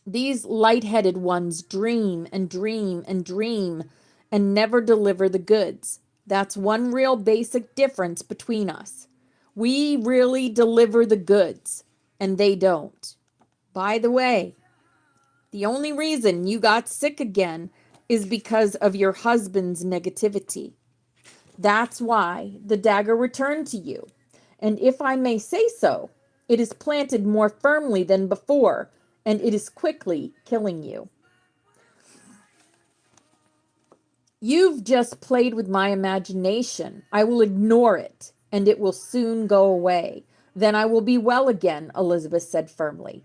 These light-headed ones dream and dream and dream and never deliver the goods. That's one real basic difference between us. We really deliver the goods, and they don't. By the way, the only reason you got sick again is because of your husband's negativity. That's why the dagger returned to you. And if I may say so, it is planted more firmly than before, and it is quickly killing you. You've just played with my imagination. I will ignore it, and it will soon go away. Then I will be well again," Elizabeth said firmly.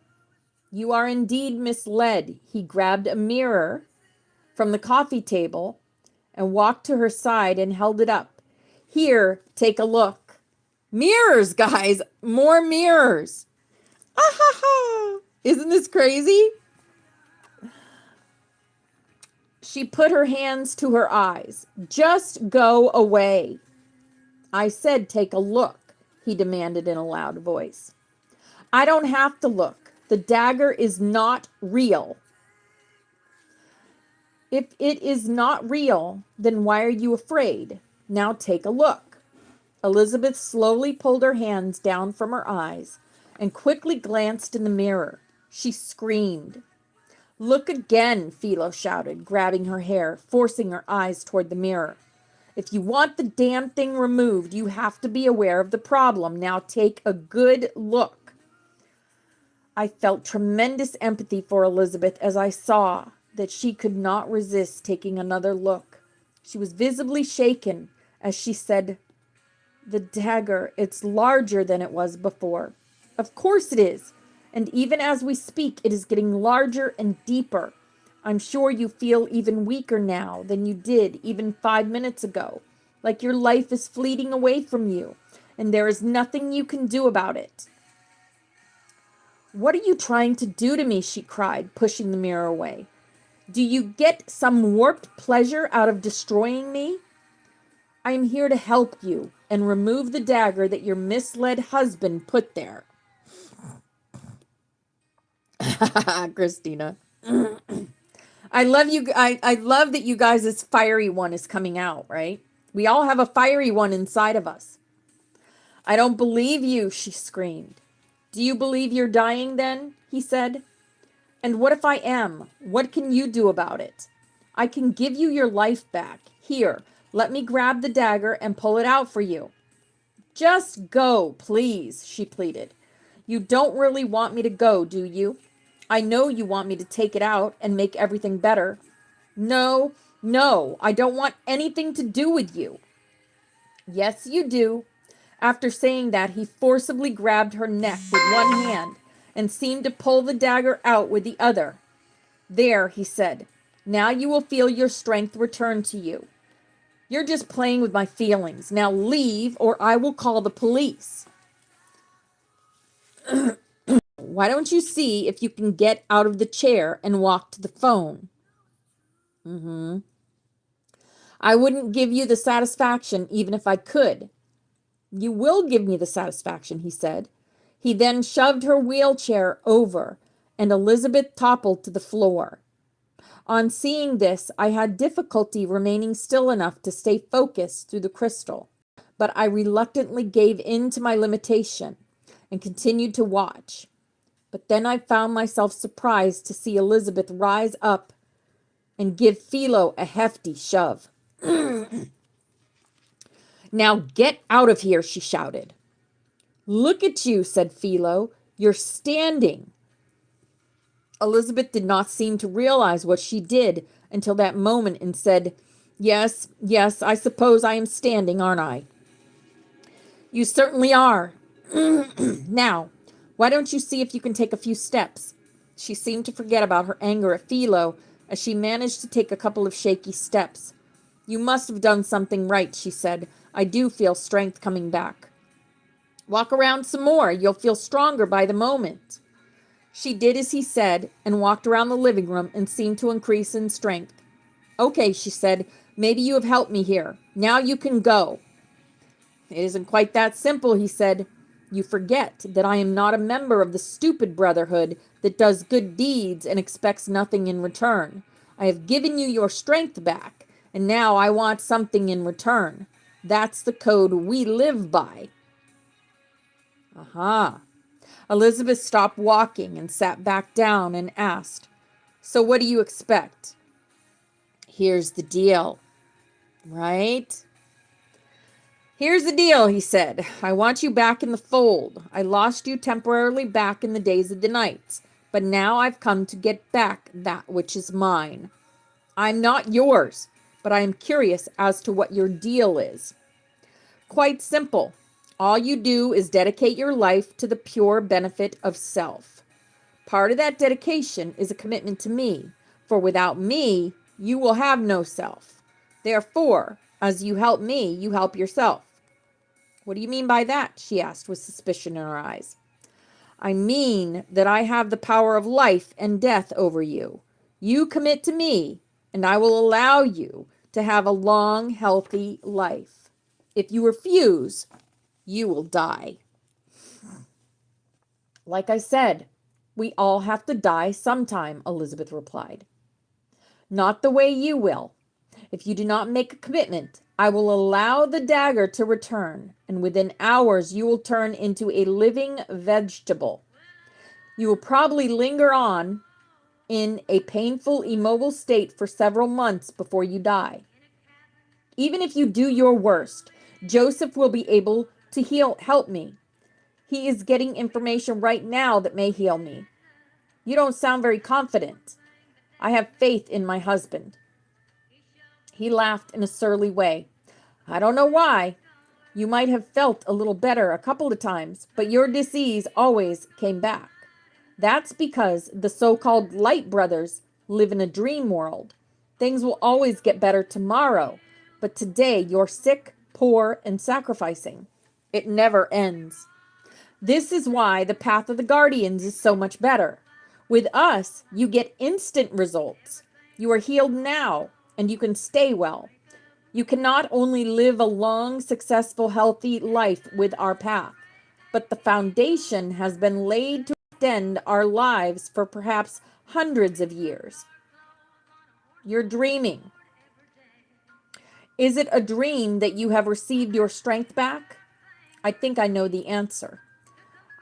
"You are indeed misled." He grabbed a mirror from the coffee table and walked to her side and held it up. "Here, take a look." Mirrors, guys, more mirrors. Ah ha ha. Isn't this crazy? She put her hands to her eyes. "Just go away." "I said take a look," he demanded in a loud voice. "I don't have to look. The dagger is not real." "If it is not real, then why are you afraid? Now take a look." Elizabeth slowly pulled her hands down from her eyes and quickly glanced in the mirror. She screamed. "Look again," Philo shouted, grabbing her hair, forcing her eyes toward the mirror. "If you want the damn thing removed, you have to be aware of the problem. Now take a good look." I felt tremendous empathy for Elizabeth as I saw that she could not resist taking another look. She was visibly shaken as she said, "The dagger, it's larger than it was before." "Of course it is. And even as we speak, it is getting larger and deeper. I'm sure you feel even weaker now than you did even 5 minutes ago, like your life is fleeting away from you, and there is nothing you can do about it." "What are you trying to do to me?" she cried, pushing the mirror away. "Do you get some warped pleasure out of destroying me?" "I am here to help you and remove the dagger that your misled husband put there." Christina. I love you. I love that you guys, this fiery one is coming out, right? We all have a fiery one inside of us. I don't believe you, she screamed. Do you believe you're dying then? He said. And what if I am? What can you do about it? I can give you your life back. Here, let me grab the dagger and pull it out for you. Just go, please, she pleaded. You don't really want me to go, do you? I know you want me to take it out and make everything better. No, no, I don't want anything to do with you. Yes, you do. After saying that, he forcibly grabbed her neck with one hand and seemed to pull the dagger out with the other. There, he said. Now you will feel your strength return to you. You're just playing with my feelings. Now leave or I will call the police. Why don't you see if you can get out of the chair and walk to the phone? I wouldn't give you the satisfaction even if I could. You will give me the satisfaction, he said. He then shoved her wheelchair over, and Elizabeth toppled to the floor. On seeing this, I had difficulty remaining still enough to stay focused through the crystal, but I reluctantly gave in to my limitation and continued to watch. But then I found myself surprised to see Elizabeth rise up and give Philo a hefty shove. Now get out of here, she shouted. Look at you, said Philo. You're standing. Elizabeth did not seem to realize what she did until that moment and said, Yes, I suppose I am standing, aren't I? You certainly are. Now, why don't you see if you can take a few steps? She seemed to forget about her anger at Philo as she managed to take a couple of shaky steps. You must have done something right, she said. I do feel strength coming back. Walk around some more. You'll feel stronger by the moment. She did as he said and walked around the living room and seemed to increase in strength. Okay, she said, maybe you have helped me here. Now you can go. It isn't quite that simple, he said. You forget that I am not a member of the stupid brotherhood that does good deeds and expects nothing in return. I have given you your strength back, and now I want something in return. That's the code we live by. Aha. Elizabeth stopped walking and sat back down and asked, So what do you expect? Here's the deal, right? Here's the deal, he said. I want you back in the fold. I lost you temporarily back in the days of the nights, but now I've come to get back that which is mine. I'm not yours, but I am curious as to what your deal is. Quite simple. All you do is dedicate your life to the pure benefit of self. Part of that dedication is a commitment to me, for without me, you will have no self. Therefore, as you help me, you help yourself. What do you mean by that? She asked with suspicion in her eyes. I mean that I have the power of life and death over you. You commit to me, and I will allow you to have a long, healthy life. If you refuse, you will die. Like I said, we all have to die sometime, Elizabeth replied. Not the way you will. If you do not make a commitment, I will allow the dagger to return, and within hours you will turn into a living vegetable. You will probably linger on in a painful, immobile state for several months before you die. Even if you do your worst, Joseph will be able to help me. He is getting information right now that may heal me. You don't sound very confident. I have faith in my husband. He laughed in a surly way. I don't know why. You might have felt a little better a couple of times, but your disease always came back. That's because the so-called light brothers live in a dream world. Things will always get better tomorrow, but today you're sick, poor, and sacrificing. It never ends. This is why the path of the guardians is so much better. With us, you get instant results. You are healed now, and you can stay well. You can not only live a long, successful, healthy life with our path, but the foundation has been laid to extend our lives for perhaps hundreds of years. You're dreaming. Is it a dream that you have received your strength back? I think I know the answer.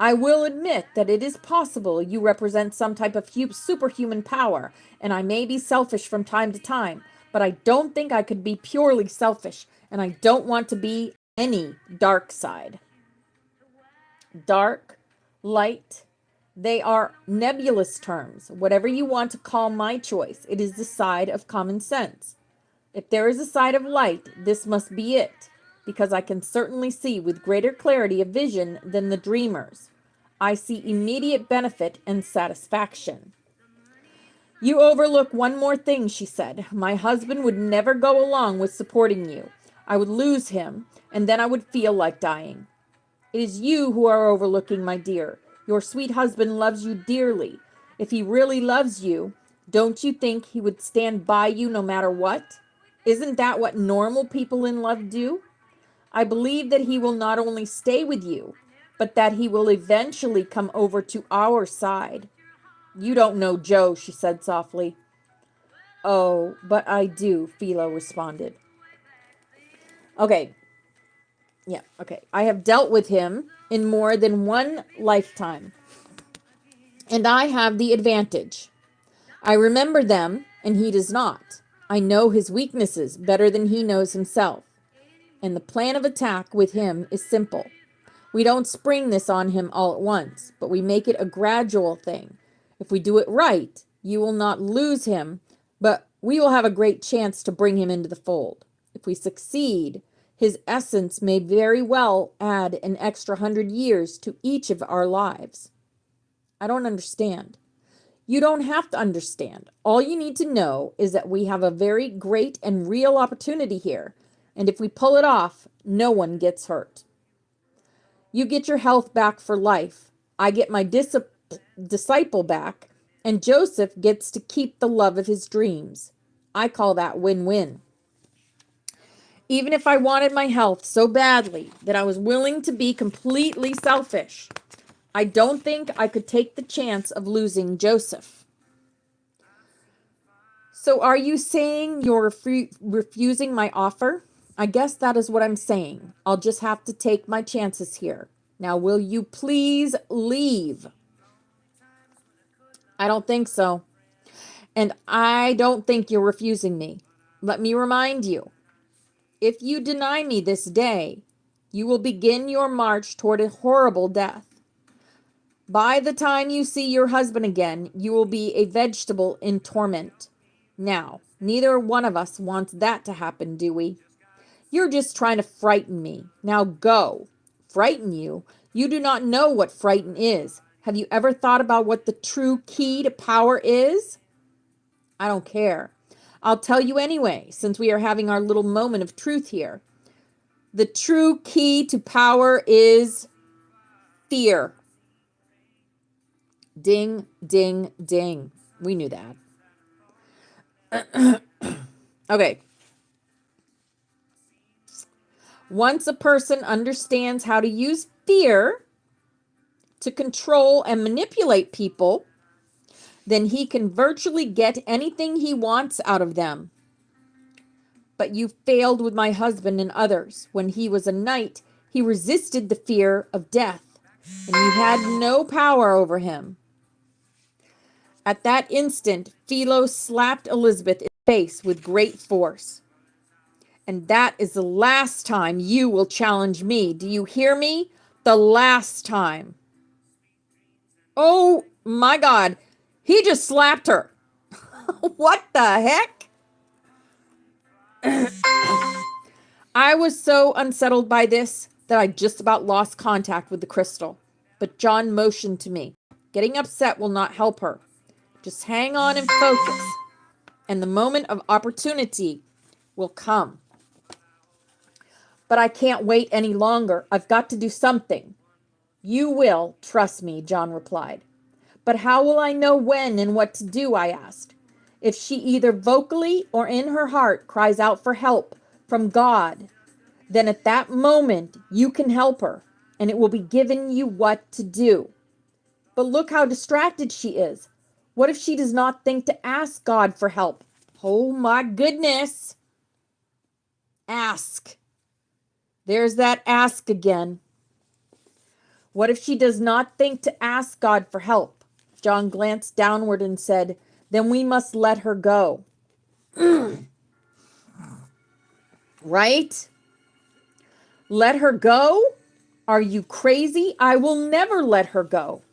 I will admit that it is possible you represent some type of superhuman power, and I may be selfish from time to time, but I don't think I could be purely selfish, and I don't want to be any dark side. Dark, light, they are nebulous terms. Whatever you want to call my choice, it is the side of common sense. If there is a side of light, this must be it, because I can certainly see with greater clarity of vision than the dreamers. I see immediate benefit and satisfaction. You overlook one more thing, she said. My husband would never go along with supporting you. I would lose him, and then I would feel like dying. It is you who are overlooking, my dear. Your sweet husband loves you dearly. If he really loves you, don't you think he would stand by you no matter what? Isn't that what normal people in love do? I believe that he will not only stay with you, but that he will eventually come over to our side. You don't know Joe, she said softly. Oh, but I do, Philo responded. Okay. I have dealt with him in more than one lifetime, and I have the advantage. I remember them, and he does not. I know his weaknesses better than he knows himself. And the plan of attack with him is simple. We don't spring this on him all at once, but we make it a gradual thing. If we do it right, you will not lose him, but we will have a great chance to bring him into the fold. If we succeed, his essence may very well add an extra 100 years to each of our lives. I don't understand. You don't have to understand. All you need to know is that we have a very great and real opportunity here, and if we pull it off, no one gets hurt. You get your health back for life. I get my disciple back, and Joseph gets to keep the love of his dreams. I call that win-win. Even if I wanted my health so badly that I was willing to be completely selfish, I don't think I could take the chance of losing Joseph. So are you saying you're refusing my offer? I guess that is what I'm saying. I'll just have to take my chances here. Now, will you please leave? I don't think so. And I don't think you're refusing me. Let me remind you, if you deny me this day, you will begin your march toward a horrible death. By the time you see your husband again, you will be a vegetable in torment. Now, neither one of us wants that to happen, do we? You're just trying to frighten me. Now go. Frighten you? You do not know what frighten is. Have you ever thought about what the true key to power is? I don't care. I'll tell you anyway, since we are having our little moment of truth here. The true key to power is fear. Ding, ding, ding. We knew that. Okay. Once a person understands how to use fear to control and manipulate people, then he can virtually get anything he wants out of them. But you failed with my husband and others. When he was a knight, he resisted the fear of death, and you had no power over him. At that instant, Philo slapped Elizabeth in the face with great force. And that is the last time you will challenge me. Do you hear me? The last time. Oh my God. He just slapped her. What the heck? I was so unsettled by this that I just about lost contact with the crystal. But John motioned to me. Getting upset will not help her. Just hang on and focus. And the moment of opportunity will come. But I can't wait any longer. I've got to do something. You will, trust me, John replied. But how will I know when and what to do, I asked. If she either vocally or in her heart cries out for help from God, then at that moment you can help her, and it will be given you what to do. But look how distracted she is. What if she does not think to ask God for help? Oh my goodness. Ask. There's that ask again. What if she does not think to ask God for help? John glanced downward and said, then we must let her go. Right? Let her go? Are you crazy? I will never let her go.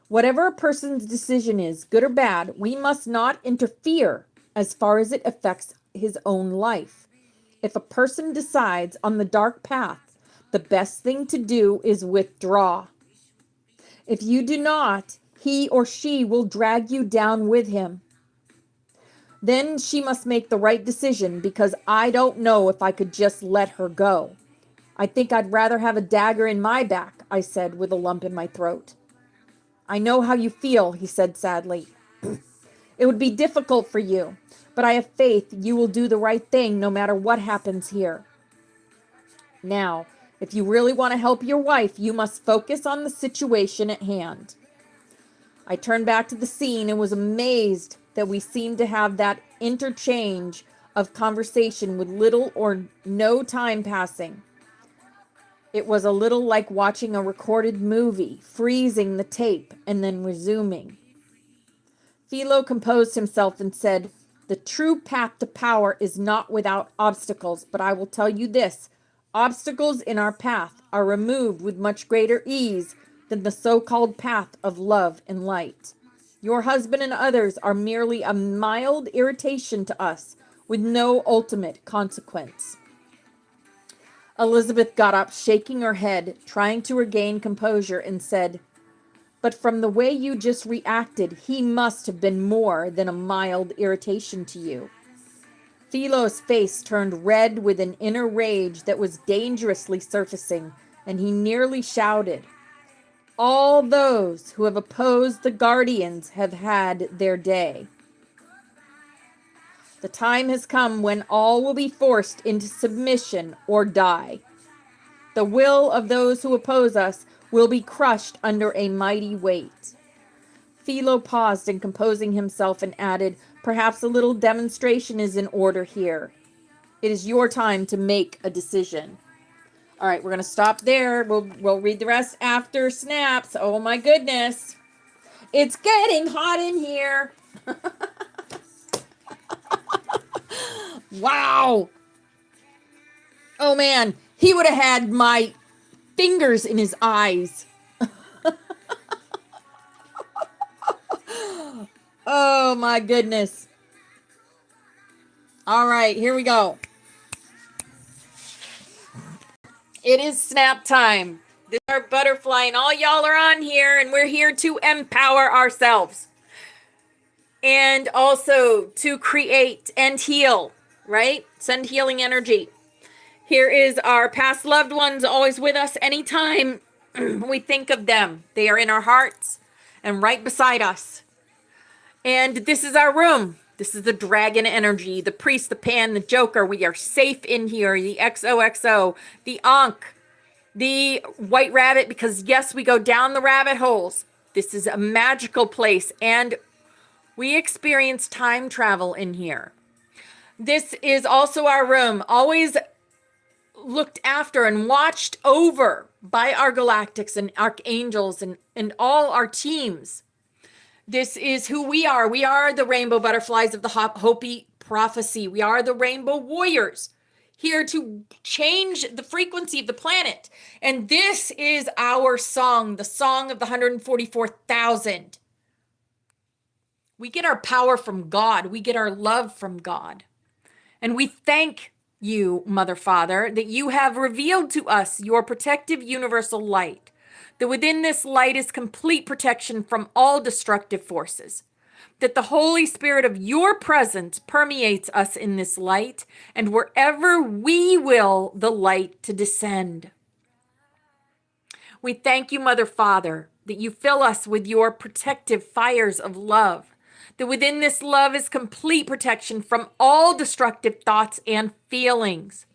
Whatever a person's decision is, good or bad, we must not interfere as far as it affects his own life. If a person decides on the dark path, the best thing to do is withdraw. If you do not, he or she will drag you down with him. Then she must make the right decision, because I don't know if I could just let her go. I think I'd rather have a dagger in my back, I said with a lump in my throat. I know how you feel, he said sadly. It would be difficult for you, but I have faith you will do the right thing no matter what happens here. Now, if you really want to help your wife, you must focus on the situation at hand. I turned back to the scene and was amazed that we seemed to have that interchange of conversation with little or no time passing. It was a little like watching a recorded movie, freezing the tape and then resuming. Philo composed himself and said, the true path to power is not without obstacles, but I will tell you this, obstacles in our path are removed with much greater ease than the so-called path of love and light. Your husband and others are merely a mild irritation to us with no ultimate consequence. Elizabeth got up, shaking her head, trying to regain composure, and said, but from the way you just reacted, he must have been more than a mild irritation to you. Philo's face turned red with an inner rage that was dangerously surfacing, and he nearly shouted, all those who have opposed the guardians have had their day. The time has come when all will be forced into submission or die. The will of those who oppose us will be crushed under a mighty weight. Philo paused in composing himself and added, perhaps a little demonstration is in order here. It is your time to make a decision. All right, we're going to stop there. We'll read the rest after snaps. Oh my goodness. It's getting hot in here. Wow. Oh man, he would have had my fingers in his eyes. Oh my goodness. All right, here we go. It is snap time. This is our butterfly, and all y'all are on here, and we're here to empower ourselves. And also to create and heal, right? Send healing energy. Here is our past loved ones, always with us anytime we think of them. They are in our hearts and right beside us. And this is our room. This is the dragon energy, the priest, the pan, the joker. We are safe in here. The XOXO, the Ankh, the white rabbit, because yes, we go down the rabbit holes. This is a magical place, and we experience time travel in here. This is also our room, always looked after and watched over by our galactics and archangels and all our teams. This is who we are. We are the rainbow butterflies of the Hopi prophecy. We are the rainbow warriors, here to change the frequency of the planet. And this is our song, the song of the 144,000. We get our power from God. We get our love from God. And we thank you, Mother, Father, that you have revealed to us your protective universal light, that within this light is complete protection from all destructive forces, that the Holy Spirit of your presence permeates us in this light, and wherever we will the light to descend. We thank you, Mother, Father, that you fill us with your protective fires of love, that within this love is complete protection from all destructive thoughts and feelings,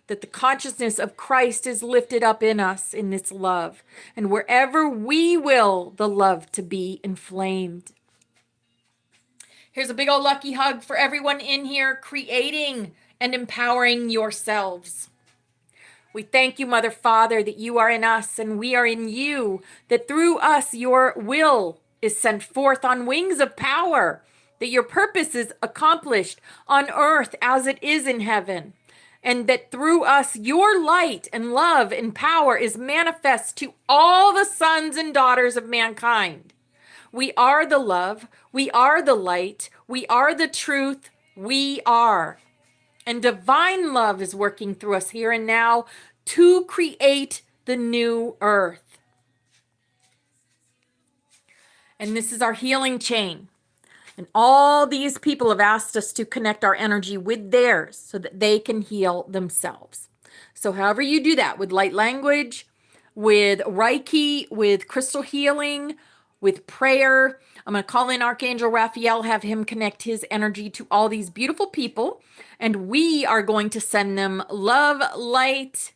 that the consciousness of Christ is lifted up in us in this love, and wherever we will the love to be inflamed. Here's a big old lucky hug for everyone in here creating and empowering yourselves. We thank you, Mother Father, that you are in us and we are in you, that through us your will is sent forth on wings of power, that your purpose is accomplished on earth as it is in heaven, and that through us your light and love and power is manifest to all the sons and daughters of mankind. We are the love, we are the light, we are the truth, we are. And divine love is working through us here and now to create the new earth. And this is our healing chain. And all these people have asked us to connect our energy with theirs so that they can heal themselves. So however you do that, with light language, with Reiki, with crystal healing, with prayer, I'm going to call in Archangel Raphael, have him connect his energy to all these beautiful people. And we are going to send them love, light,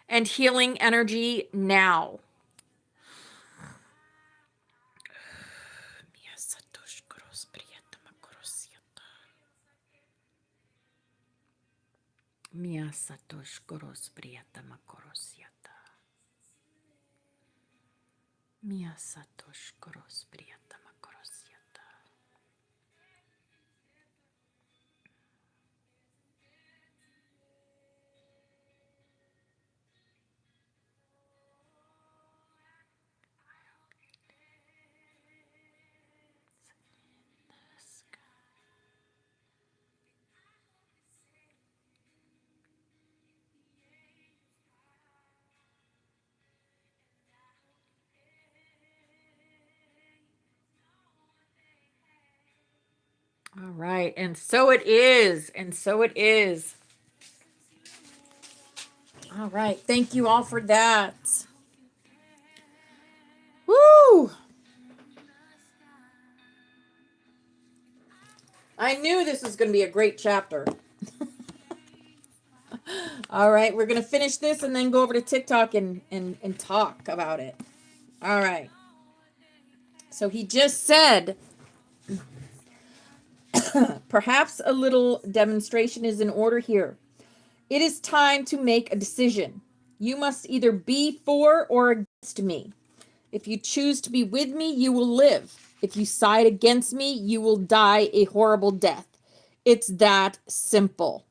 and healing energy now. Mia Satosh Koros Prieta Makorosiata. Mia Satosh Koros Prieta Makorosiata. All right, and so it is, and so it is. All right, thank you all for that. Woo! I knew this was going to be a great chapter. All right, we're going to finish this and then go over to TikTok and talk about it. All right. So he just said, perhaps a little demonstration is in order here. It is time to make a decision. You must either be for or against me. If you choose to be with me, you will live. If you side against me, you will die a horrible death. It's that simple.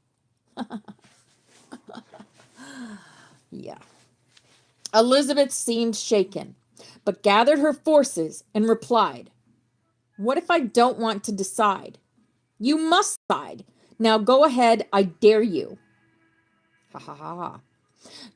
Yeah. Elizabeth seemed shaken, but gathered her forces and replied, "What if I don't want to decide? You must decide. Now go ahead, I dare you." Ha ha ha ha.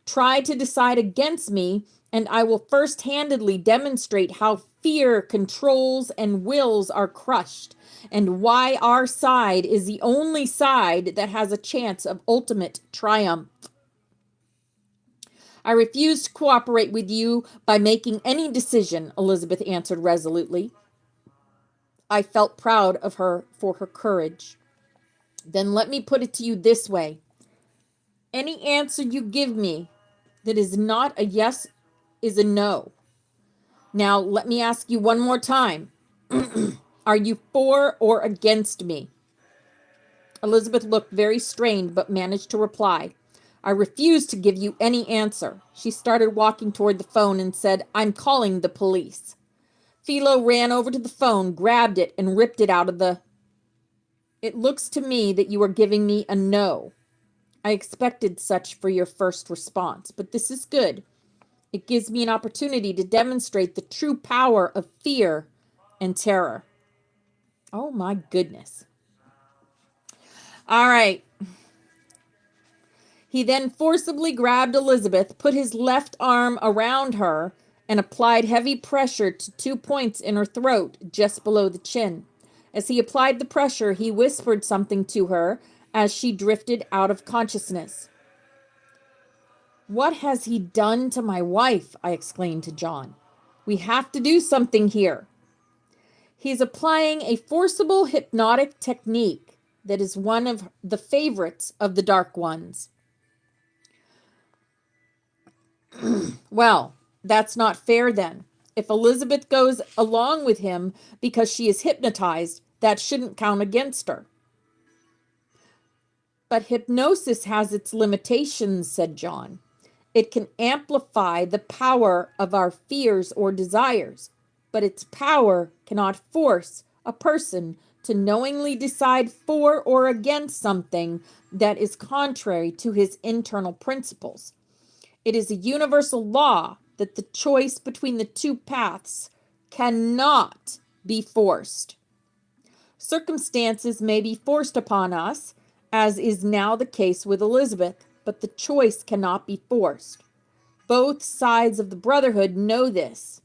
"Try to decide against me, and I will first-handedly demonstrate how fear controls and wills are crushed, and why our side is the only side that has a chance of ultimate triumph." "I refuse to cooperate with you by making any decision," Elizabeth answered resolutely. I felt proud of her for her courage. "Then let me put it to you this way. Any answer you give me that is not a yes is a no. Now, let me ask you one more time. Are you for or against me?" Elizabeth looked very strained, but managed to reply, "I refuse to give you any answer." She started walking toward the phone and said, "I'm calling the police." Philo ran over to the phone, grabbed it, and ripped it out of the... "It looks to me that you are giving me a no. I expected such for your first response, but this is good. It gives me an opportunity to demonstrate the true power of fear and terror." Oh my goodness. All right. He then forcibly grabbed Elizabeth, put his left arm around her, and applied heavy pressure to 2 points in her throat, just below the chin. As he applied the pressure, he whispered something to her as she drifted out of consciousness. "What has he done to my wife?" I exclaimed to John. "We have to do something here." He's applying a forcible hypnotic technique that is one of the favorites of the Dark Ones. Well, that's not fair then. If Elizabeth goes along with him because she is hypnotized, That shouldn't count against her. But hypnosis has its limitations, said John. It can amplify the power of our fears or desires, but its power cannot force a person to knowingly decide for or against something that is contrary to his internal principles. It is a universal law that the choice between the two paths cannot be forced. Circumstances may be forced upon us, as is now the case with Elizabeth, but the choice cannot be forced. Both sides of the brotherhood know this.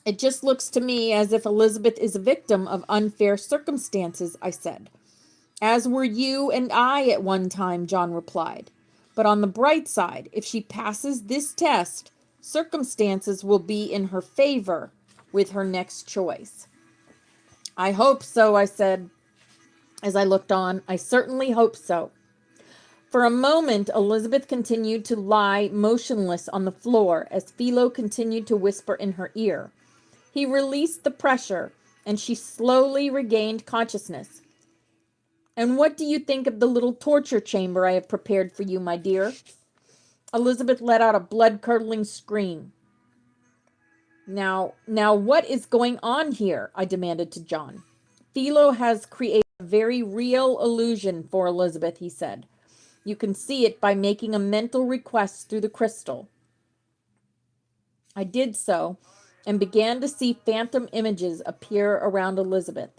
It just looks to me as if Elizabeth is a victim of unfair circumstances, I said. As were you and I at one time, John replied. But on the bright side, if she passes this test, circumstances will be in her favor with her next choice. I hope so, I said as I looked on. I certainly hope so. For a moment, Elizabeth continued to lie motionless on the floor as Philo continued to whisper in her ear. He released the pressure, and she slowly regained consciousness. And what do you think of the little torture chamber I have prepared for you, my dear? Elizabeth let out a blood-curdling scream. Now, what is going on here? I demanded to John. Philo has created a very real illusion for Elizabeth, he said. You can see it by making a mental request through the crystal. I did so and began to see phantom images appear around Elizabeth.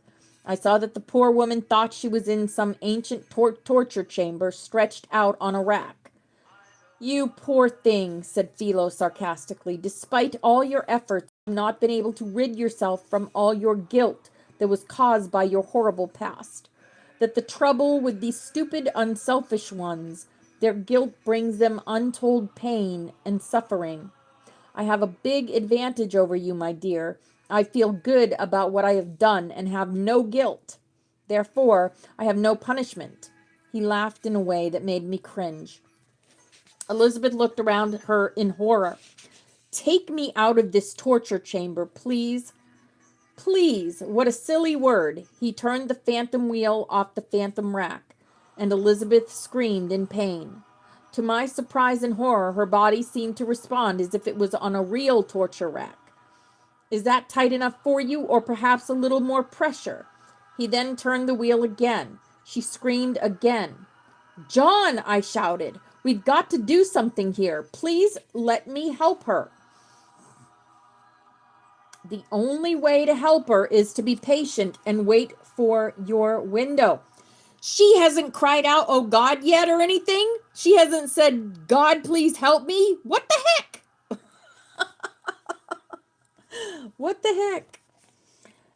I saw that the poor woman thought she was in some ancient torture chamber stretched out on a rack. You poor thing, said Philo sarcastically. Despite all your efforts, you have not been able to rid yourself from all your guilt that was caused by your horrible past. That the trouble with these stupid, unselfish ones, their guilt brings them untold pain and suffering. I have a big advantage over you, my dear. I feel good about what I have done and have no guilt. Therefore, I have no punishment. He laughed in a way that made me cringe. Elizabeth looked around her in horror. Take me out of this torture chamber, please. Please, what a silly word. He turned the phantom wheel off the phantom rack, and Elizabeth screamed in pain. To my surprise and horror, her body seemed to respond as if it was on a real torture rack. Is that tight enough for you, or perhaps a little more pressure? He then turned the wheel again. She screamed again. John, I shouted, we've got to do something here. Please let me help her. The only way to help her is to be patient and wait for your window. She hasn't cried out, oh God, yet or anything. She hasn't said, God, please help me. What the heck? What the heck?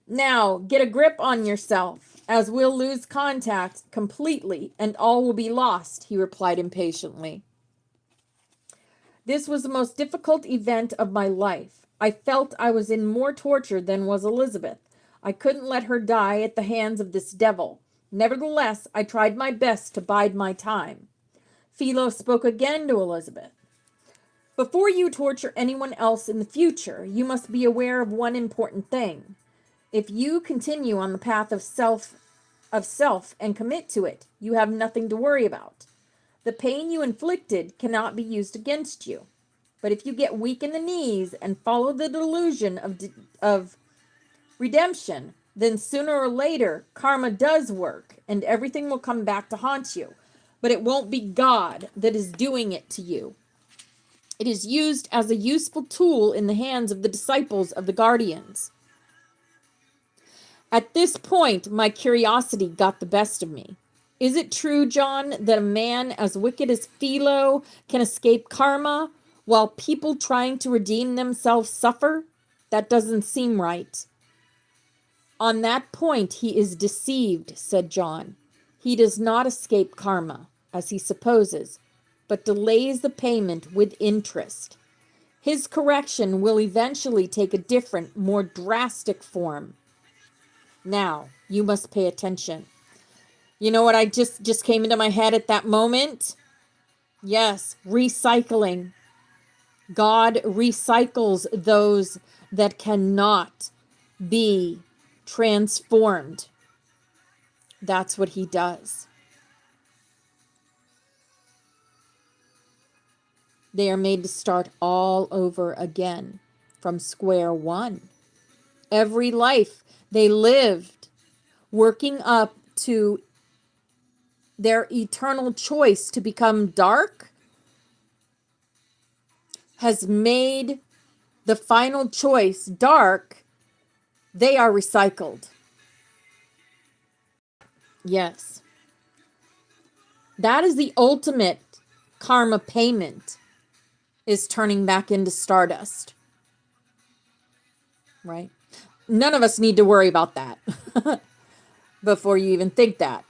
Now, get a grip on yourself, as we'll lose contact completely and all will be lost, he replied impatiently. This was the most difficult event of my life. I felt I was in more torture than was Elizabeth. I couldn't let her die at the hands of this devil. Nevertheless, I tried my best to bide my time. Philo spoke again to Elizabeth. Before you torture anyone else in the future, you must be aware of one important thing. If you continue on the path of self and commit to it, you have nothing to worry about. The pain you inflicted cannot be used against you. But if you get weak in the knees and follow the delusion of redemption, then sooner or later, karma does work, and everything will come back to haunt you. But it won't be God that is doing it to you. It is used as a useful tool in the hands of the disciples of the guardians. At this point, my curiosity got the best of me. Is it true, John, that a man as wicked as Philo can escape karma while people trying to redeem themselves suffer? That doesn't seem right. On that point, he is deceived, said John. He does not escape karma, as he supposes, but delays the payment with interest. His correction will eventually take a different, more drastic form. Now, you must pay attention. You know what I just came into my head at that moment? Yes, recycling. God recycles those that cannot be transformed. That's what he does. They are made to start all over again from square one. Every life they lived working up to their eternal choice to become dark has made the final choice dark. They are recycled. Yes. That is the ultimate karma payment, is turning back into stardust. Right? None of us need to worry about that before you even think that.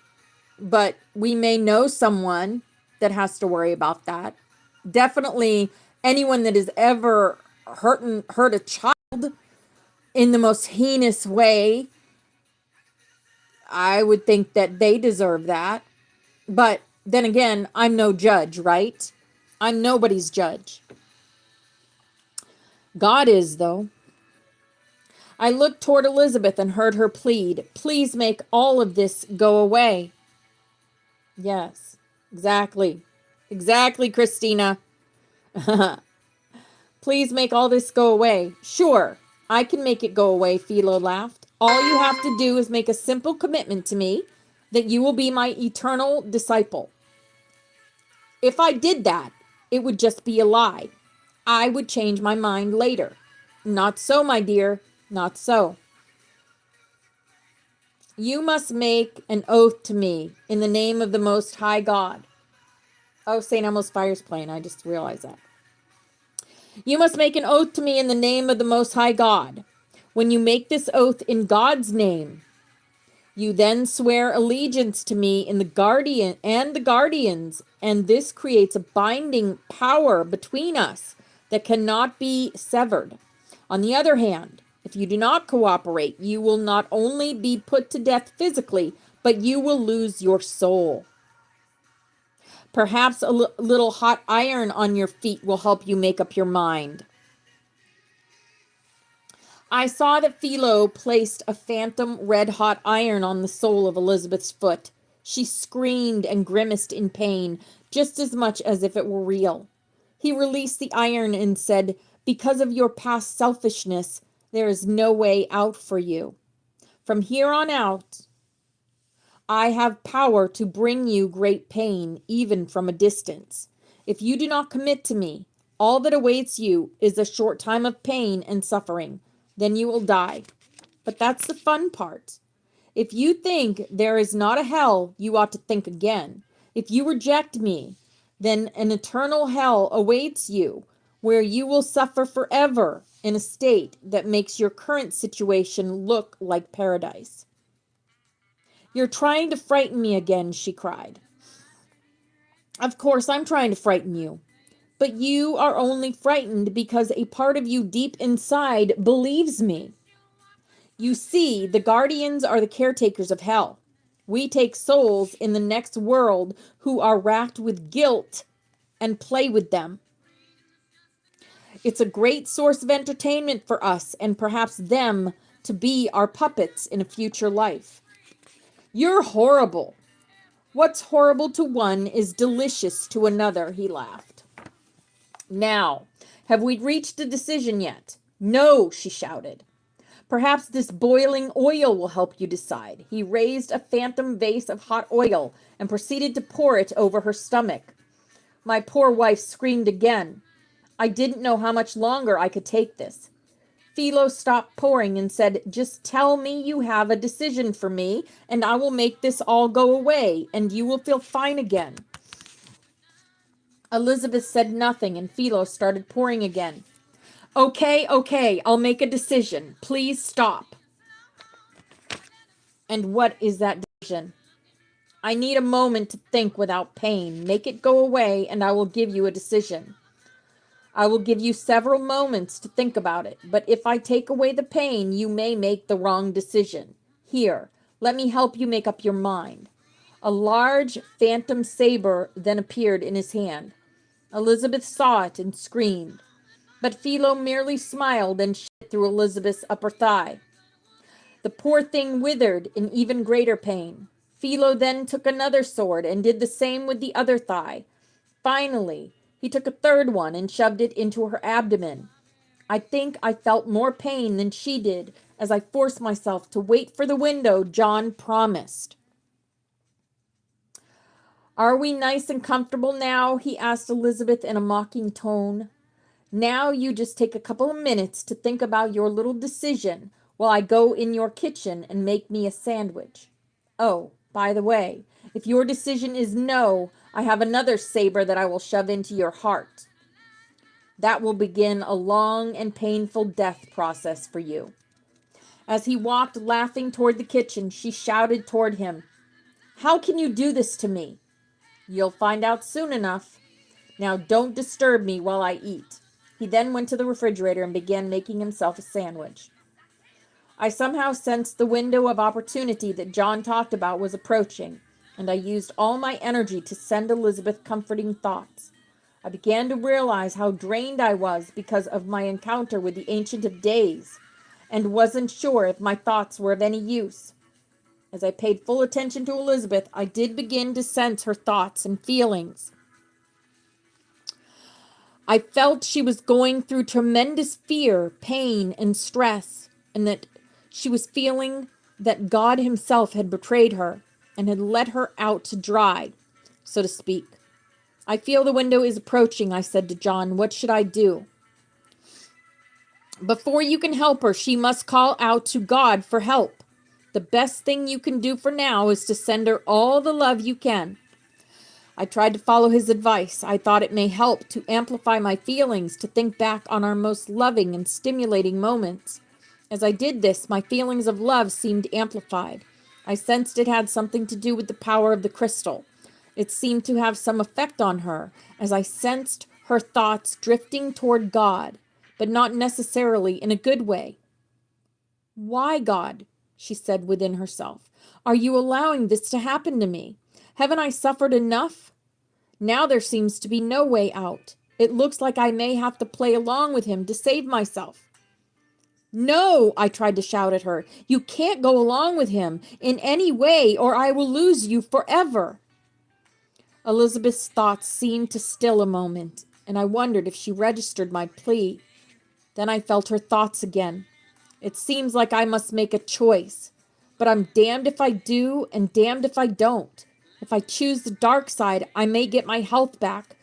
But we may know someone that has to worry about that. Definitely anyone that has ever hurt a child in the most heinous way, I would think that they deserve that. But then again, I'm no judge, right? I'm nobody's judge. God is, though. I looked toward Elizabeth and heard her plead, "Please make all of this go away." Yes, exactly. Exactly, Christina. Please make all this go away. Sure, I can make it go away, Philo laughed. All you have to do is make a simple commitment to me that you will be my eternal disciple. If I did that, it would just be a lie. I would change my mind later. Not so, my dear, not so. You must make an oath to me in the name of the Most High God. Oh, St. Elmo's Fire's playing. I just realized that. You must make an oath to me in the name of the Most High God. When you make this oath in God's name, you then swear allegiance to me in the guardian and the guardians, and this creates a binding power between us that cannot be severed. On the other hand, if you do not cooperate, you will not only be put to death physically, but you will lose your soul. Perhaps a little hot iron on your feet will help you make up your mind. I saw that Philo placed a phantom red-hot iron on the sole of Elizabeth's foot. She screamed and grimaced in pain, just as much as if it were real. He released the iron and said, "Because of your past selfishness, there is no way out for you. From here on out, I have power to bring you great pain, even from a distance. If you do not commit to me, all that awaits you is a short time of pain and suffering. Then you will die." But that's the fun part. If you think there is not a hell, you ought to think again. If you reject me, then an eternal hell awaits you, where you will suffer forever in a state that makes your current situation look like paradise. "You're trying to frighten me again," she cried. "Of course I'm trying to frighten you. But you are only frightened because a part of you deep inside believes me. You see, the guardians are the caretakers of hell. We take souls in the next world who are racked with guilt and play with them. It's a great source of entertainment for us and perhaps them to be our puppets in a future life." "You're horrible. What's horrible to one is delicious to another," he laughed. "Now, have we reached a decision yet?" "No," she shouted. "Perhaps this boiling oil will help you decide." He raised a phantom vase of hot oil and proceeded to pour it over her stomach. My poor wife screamed again. I didn't know how much longer I could take this. Philo stopped pouring and said, "Just tell me you have a decision for me, and I will make this all go away, and you will feel fine again." Elizabeth said nothing, and Philo started pouring again. Okay, I'll make a decision. Please stop." "And what is that decision?" "I need a moment to think without pain. Make it go away, and I will give you a decision. I will give you several moments to think about it, but if I take away the pain, you may make the wrong decision. Here, let me help you make up your mind." A large phantom saber then appeared in his hand. Elizabeth saw it and screamed, but Philo merely smiled and shot through Elizabeth's upper thigh. The poor thing withered in even greater pain. Philo then took another sword and did the same with the other thigh. Finally, he took a third one and shoved it into her abdomen. I think I felt more pain than she did as I forced myself to wait for the window John promised. "Are we nice and comfortable now?" he asked Elizabeth in a mocking tone. "Now you just take a couple of minutes to think about your little decision while I go in your kitchen and make me a sandwich. Oh, by the way, if your decision is no, I have another saber that I will shove into your heart. That will begin a long and painful death process for you." As he walked laughing toward the kitchen, she shouted toward him, "How can you do this to me?" "You'll find out soon enough. Now don't disturb me while I eat." He then went to the refrigerator and began making himself a sandwich. I somehow sensed the window of opportunity that John talked about was approaching, and I used all my energy to send Elizabeth comforting thoughts. I began to realize how drained I was because of my encounter with the Ancient of Days, and wasn't sure if my thoughts were of any use. As I paid full attention to Elizabeth, I did begin to sense her thoughts and feelings. I felt she was going through tremendous fear, pain, and stress, and that she was feeling that God himself had betrayed her and had let her out to dry, so to speak. "I feel the window is approaching," I said to John. "What should I do?" "Before you can help her, she must call out to God for help. The best thing you can do for now is to send her all the love you can." I tried to follow his advice. I thought it may help to amplify my feelings, to think back on our most loving and stimulating moments. As I did this, my feelings of love seemed amplified. I sensed it had something to do with the power of the crystal. It seemed to have some effect on her, as I sensed her thoughts drifting toward God, but not necessarily in a good way. "Why, God?" she said within herself. "Are you allowing this to happen to me? Haven't I suffered enough? Now there seems to be no way out. It looks like I may have to play along with him to save myself." "No," I tried to shout at her. "You can't go along with him in any way, or I will lose you forever." Elizabeth's thoughts seemed to still a moment, and I wondered if she registered my plea. Then I felt her thoughts again. "It seems like I must make a choice, but I'm damned if I do and damned if I don't. If I choose the dark side, I may get my health back,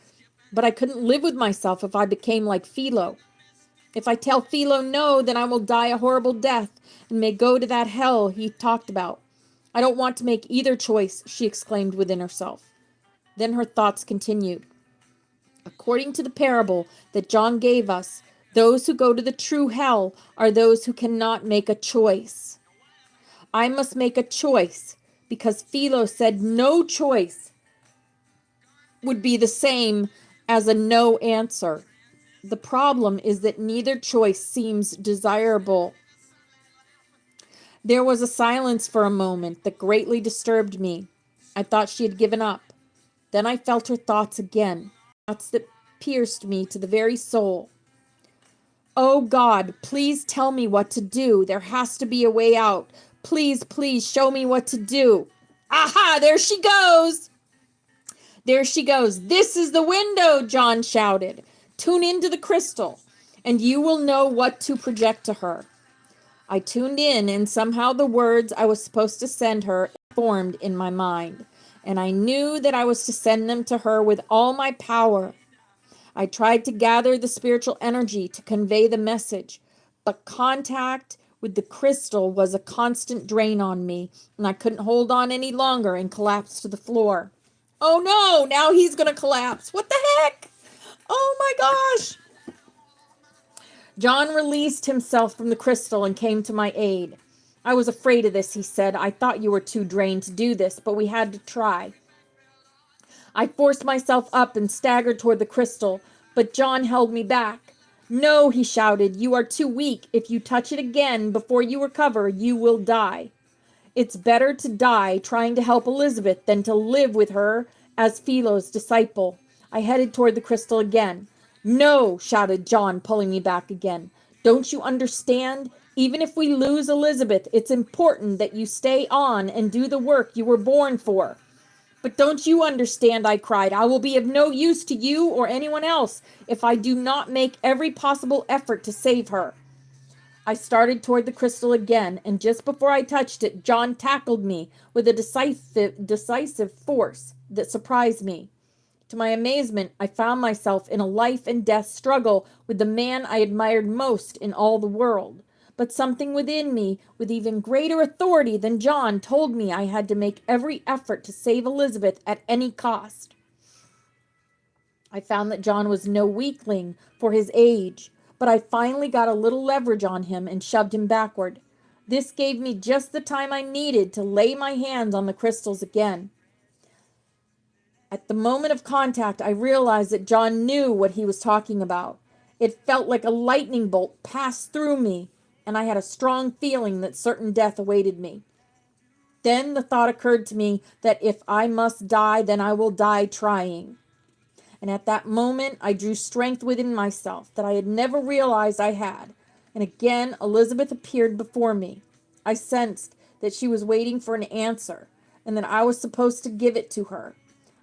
but I couldn't live with myself if I became like Philo. If I tell Philo no, then I will die a horrible death and may go to that hell he talked about. I don't want to make either choice," she exclaimed within herself. Then her thoughts continued. "According to the parable that John gave us, those who go to the true hell are those who cannot make a choice. I must make a choice because Philo said no choice would be the same as a no answer. The problem is that neither choice seems desirable." There was a silence for a moment that greatly disturbed me. I thought she had given up. Then I felt her thoughts again, thoughts that pierced me to the very soul. "Oh God, please tell me what to do. There has to be a way out. Please, please show me what to do." Aha, there she goes. There she goes. "This is the window," John shouted. "Tune into the crystal, and you will know what to project to her." I tuned in, and somehow the words I was supposed to send her formed in my mind, and I knew that I was to send them to her with all my power. I tried to gather the spiritual energy to convey the message, but contact with the crystal was a constant drain on me, and I couldn't hold on any longer and collapsed to the floor. "Oh no, now he's going to collapse. What the heck? Oh my gosh." John released himself from the crystal and came to my aid. "I was afraid of this," he said. "I thought you were too drained to do this, but we had to try." I forced myself up and staggered toward the crystal, but John held me back. "No," he shouted, "you are too weak. If you touch it again before you recover, you will die. It's better to die trying to help Elizabeth than to live with her as Philo's disciple." I headed toward the crystal again. "No," shouted John, pulling me back again. "Don't you understand? Even if we lose Elizabeth, it's important that you stay on and do the work you were born for. But don't you understand, I cried. I will be of no use to you or anyone else if I do not make every possible effort to save her. I started toward the crystal again, and just before I touched it, John tackled me with a decisive force that surprised me. To my amazement, I found myself in a life and death struggle with the man I admired most in all the world. But something within me, with even greater authority than John, told me I had to make every effort to save Elizabeth at any cost. I found that John was no weakling for his age, but I finally got a little leverage on him and shoved him backward. This gave me just the time I needed to lay my hands on the crystals again. At the moment of contact, I realized that John knew what he was talking about. It felt like a lightning bolt passed through me, and I had a strong feeling that certain death awaited me. Then the thought occurred to me that if I must die, then I will die trying. And at that moment, I drew strength within myself that I had never realized I had. And again, Elizabeth appeared before me. I sensed that she was waiting for an answer, and that I was supposed to give it to her.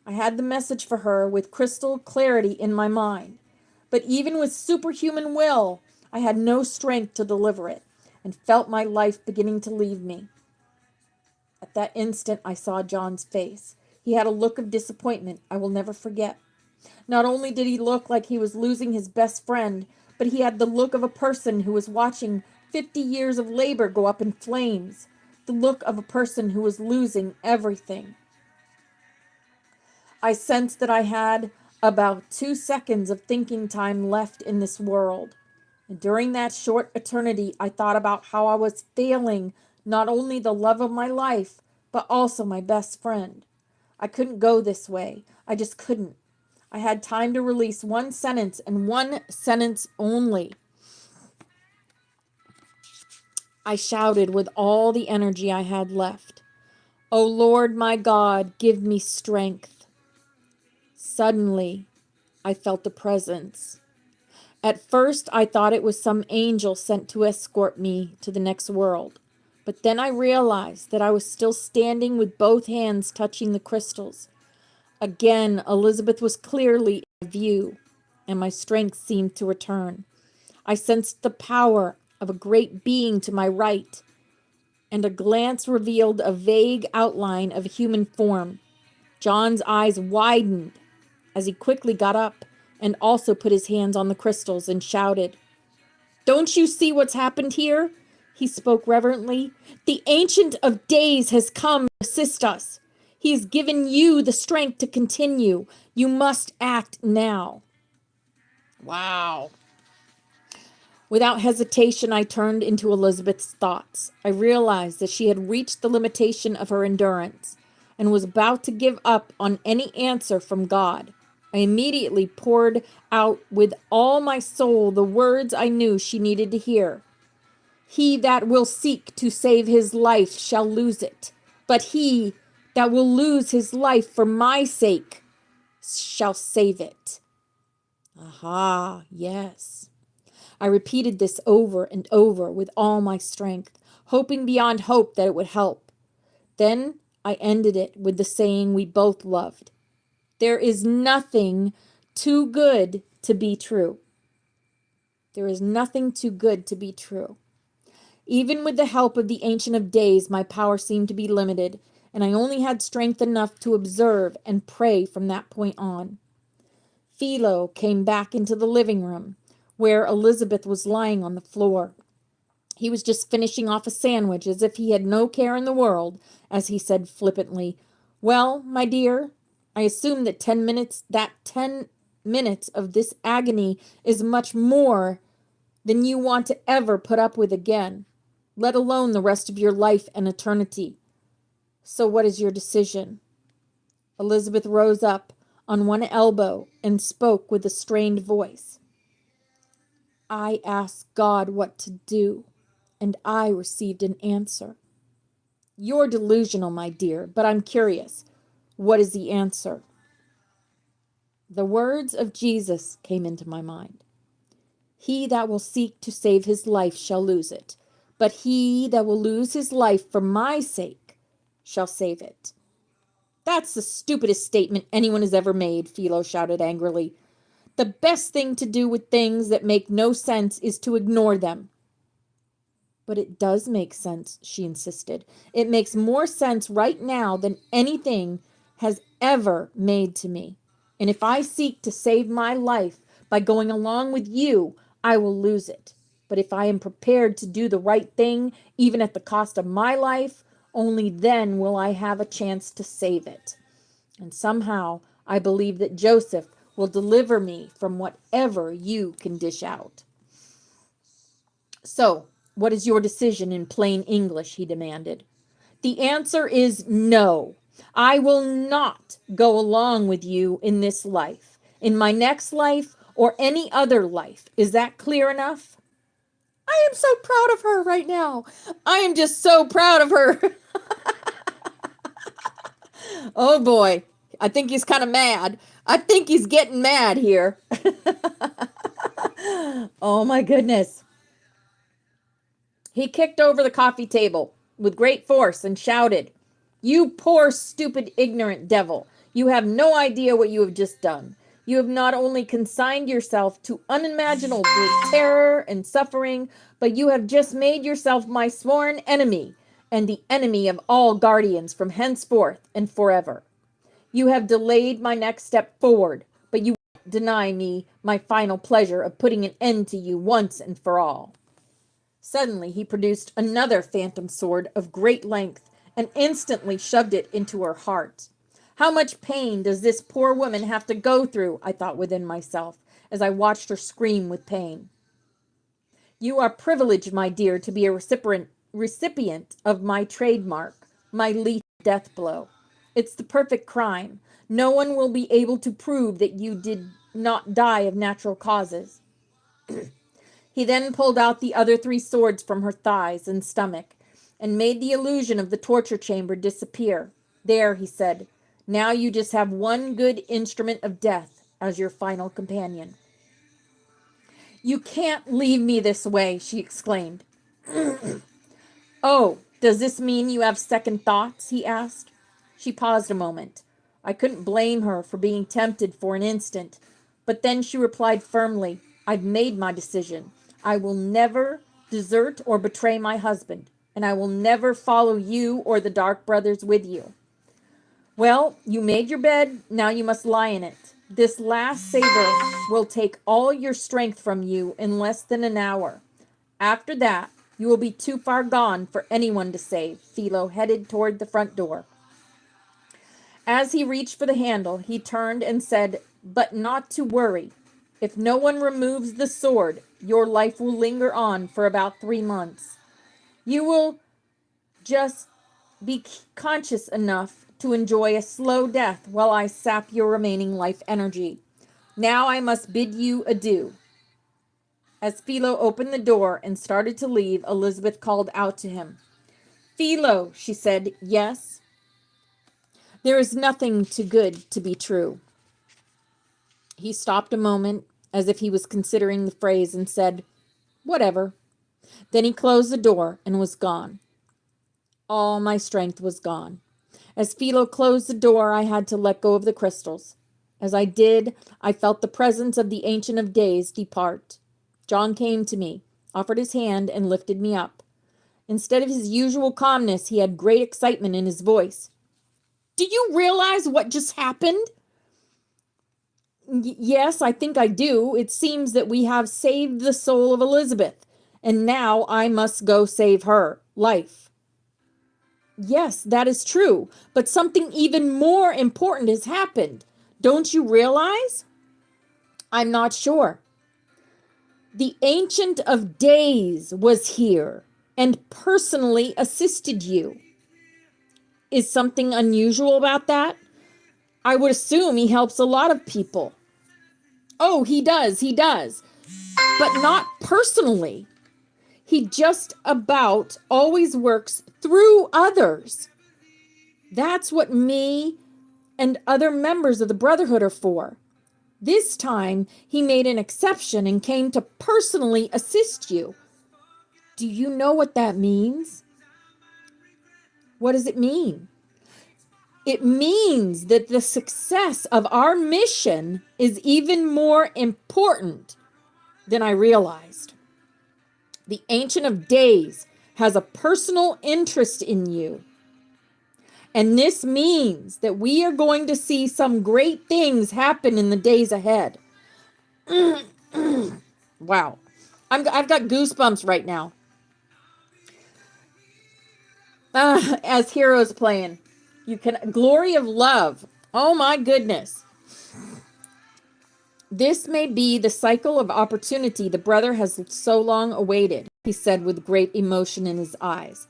I had the message for her with crystal clarity in my mind. But even with superhuman will, I had no strength to deliver it, and felt my life beginning to leave me. At that instant, I saw John's face. He had a look of disappointment I will never forget. Not only did he look like he was losing his best friend, but he had the look of a person who was watching 50 years of labor go up in flames. The look of a person who was losing everything. I sensed that I had about 2 seconds of thinking time left in this world. And during that short eternity, I thought about how I was failing not only the love of my life, but also my best friend. I couldn't go this way. I just couldn't. I had time to release one sentence, and one sentence only. I shouted with all the energy I had left. "O Lord my God, give me strength." Suddenly, I felt a presence. At first, I thought it was some angel sent to escort me to the next world. But then I realized that I was still standing with both hands touching the crystals. Again, Elizabeth was clearly in view, and my strength seemed to return. I sensed the power of a great being to my right, and a glance revealed a vague outline of a human form. John's eyes widened as he quickly got up and also put his hands on the crystals and shouted, "Don't you see what's happened here?" He spoke reverently. "The Ancient of Days has come to assist us. He has given you the strength to continue. You must act now." Wow. Without hesitation, I turned into Elizabeth's thoughts. I realized that she had reached the limitation of her endurance and was about to give up on any answer from God. I immediately poured out with all my soul the words I knew she needed to hear. "He that will seek to save his life shall lose it, but he that will lose his life for my sake shall save it." Aha, yes. I repeated this over and over with all my strength, hoping beyond hope that it would help. Then I ended it with the saying we both loved: "There is nothing too good to be true." There is nothing too good to be true. Even with the help of the Ancient of Days, my power seemed to be limited, and I only had strength enough to observe and pray from that point on. Philo came back into the living room, where Elizabeth was lying on the floor. He was just finishing off a sandwich as if he had no care in the world, as he said flippantly, "Well, my dear, I assume that 10 minutes of this agony is much more than you want to ever put up with again, let alone the rest of your life and eternity. So what is your decision?" Elizabeth rose up on one elbow and spoke with a strained voice. "I asked God what to do, and I received an answer." "You're delusional, my dear, but I'm curious. What is the answer?" The words of Jesus came into my mind. "He that will seek to save his life shall lose it, but he that will lose his life for my sake shall save it." "That's the stupidest statement anyone has ever made," Philo shouted angrily. "The best thing to do with things that make no sense is to ignore them." "But it does make sense," she insisted. "It makes more sense right now than anything has ever made to me. And if I seek to save my life by going along with you, I will lose it. But if I am prepared to do the right thing, even at the cost of my life, only then will I have a chance to save it. And somehow I believe that Joseph will deliver me from whatever you can dish out." "So, what is your decision in plain English?" he demanded. "The answer is no. I will not go along with you in this life, in my next life, or any other life. Is that clear enough?" I am so proud of her right now. I am just so proud of her. Oh boy. I think he's kind of mad. I think he's getting mad here. Oh my goodness. He kicked over the coffee table with great force and shouted, "You poor, stupid, ignorant devil. You have no idea what you have just done. You have not only consigned yourself to unimaginable terror and suffering, but you have just made yourself my sworn enemy and the enemy of all guardians from henceforth and forever. You have delayed my next step forward, but you won't deny me my final pleasure of putting an end to you once and for all." Suddenly he produced another phantom sword of great length and instantly shoved it into her heart. "How much pain does this poor woman have to go through?" I thought within myself as I watched her scream with pain. "You are privileged, my dear, to be a recipient of my trademark, my lethal death blow. It's the perfect crime. No one will be able to prove that you did not die of natural causes." He then pulled out the other 3 swords from her thighs and stomach and made the illusion of the torture chamber disappear. "There," he said, "now you just have one good instrument of death as your final companion." "You can't leave me this way," she exclaimed. "Oh, does this mean you have second thoughts?" he asked. She paused a moment. I couldn't blame her for being tempted for an instant, but then she replied firmly, "I've made my decision. I will never desert or betray my husband, and I will never follow you or the Dark Brothers with you." "Well, you made your bed, now you must lie in it. This last saber will take all your strength from you in less than an hour. After that, you will be too far gone for anyone to save." Philo headed toward the front door. As he reached for the handle, he turned and said, "But not to worry. If no one removes the sword, your life will linger on for about 3 months. You will just be conscious enough to enjoy a slow death while I sap your remaining life energy. Now I must bid you adieu." As Philo opened the door and started to leave, Elizabeth called out to him. "Philo," she said. "Yes?" "There is nothing too good to be true." He stopped a moment, as if he was considering the phrase, and said, "Whatever." Then he closed the door and was gone. All my strength was gone. As Philo closed the door, I had to let go of the crystals. As I did, I felt the presence of the Ancient of Days depart. John came to me, offered his hand, and lifted me up. Instead of his usual calmness, he had great excitement in his voice. "Do you realize what just happened?" "Yes, I think I do. It seems that we have saved the soul of Elizabeth, and now I must go save her life." "Yes, that is true, but something even more important has happened. Don't you realize?" "I'm not sure." "The Ancient of Days was here and personally assisted you." "Is something unusual about that?" "I would assume he helps a lot of people." "Oh, he does, but not personally. He just about always works through others. That's what me and other members of the Brotherhood are for. This time, he made an exception and came to personally assist you." Do you know what that means? What does it mean? It means that the success of our mission is even more important than I realized. The Ancient of Days has a personal interest in you. And this means that we are going to see some great things happen in the days ahead. Wow. I've got goosebumps right now. As Heroes playing. Glory of Love. Oh my goodness. This may be the cycle of opportunity the brother has so long awaited, he said with great emotion in his eyes.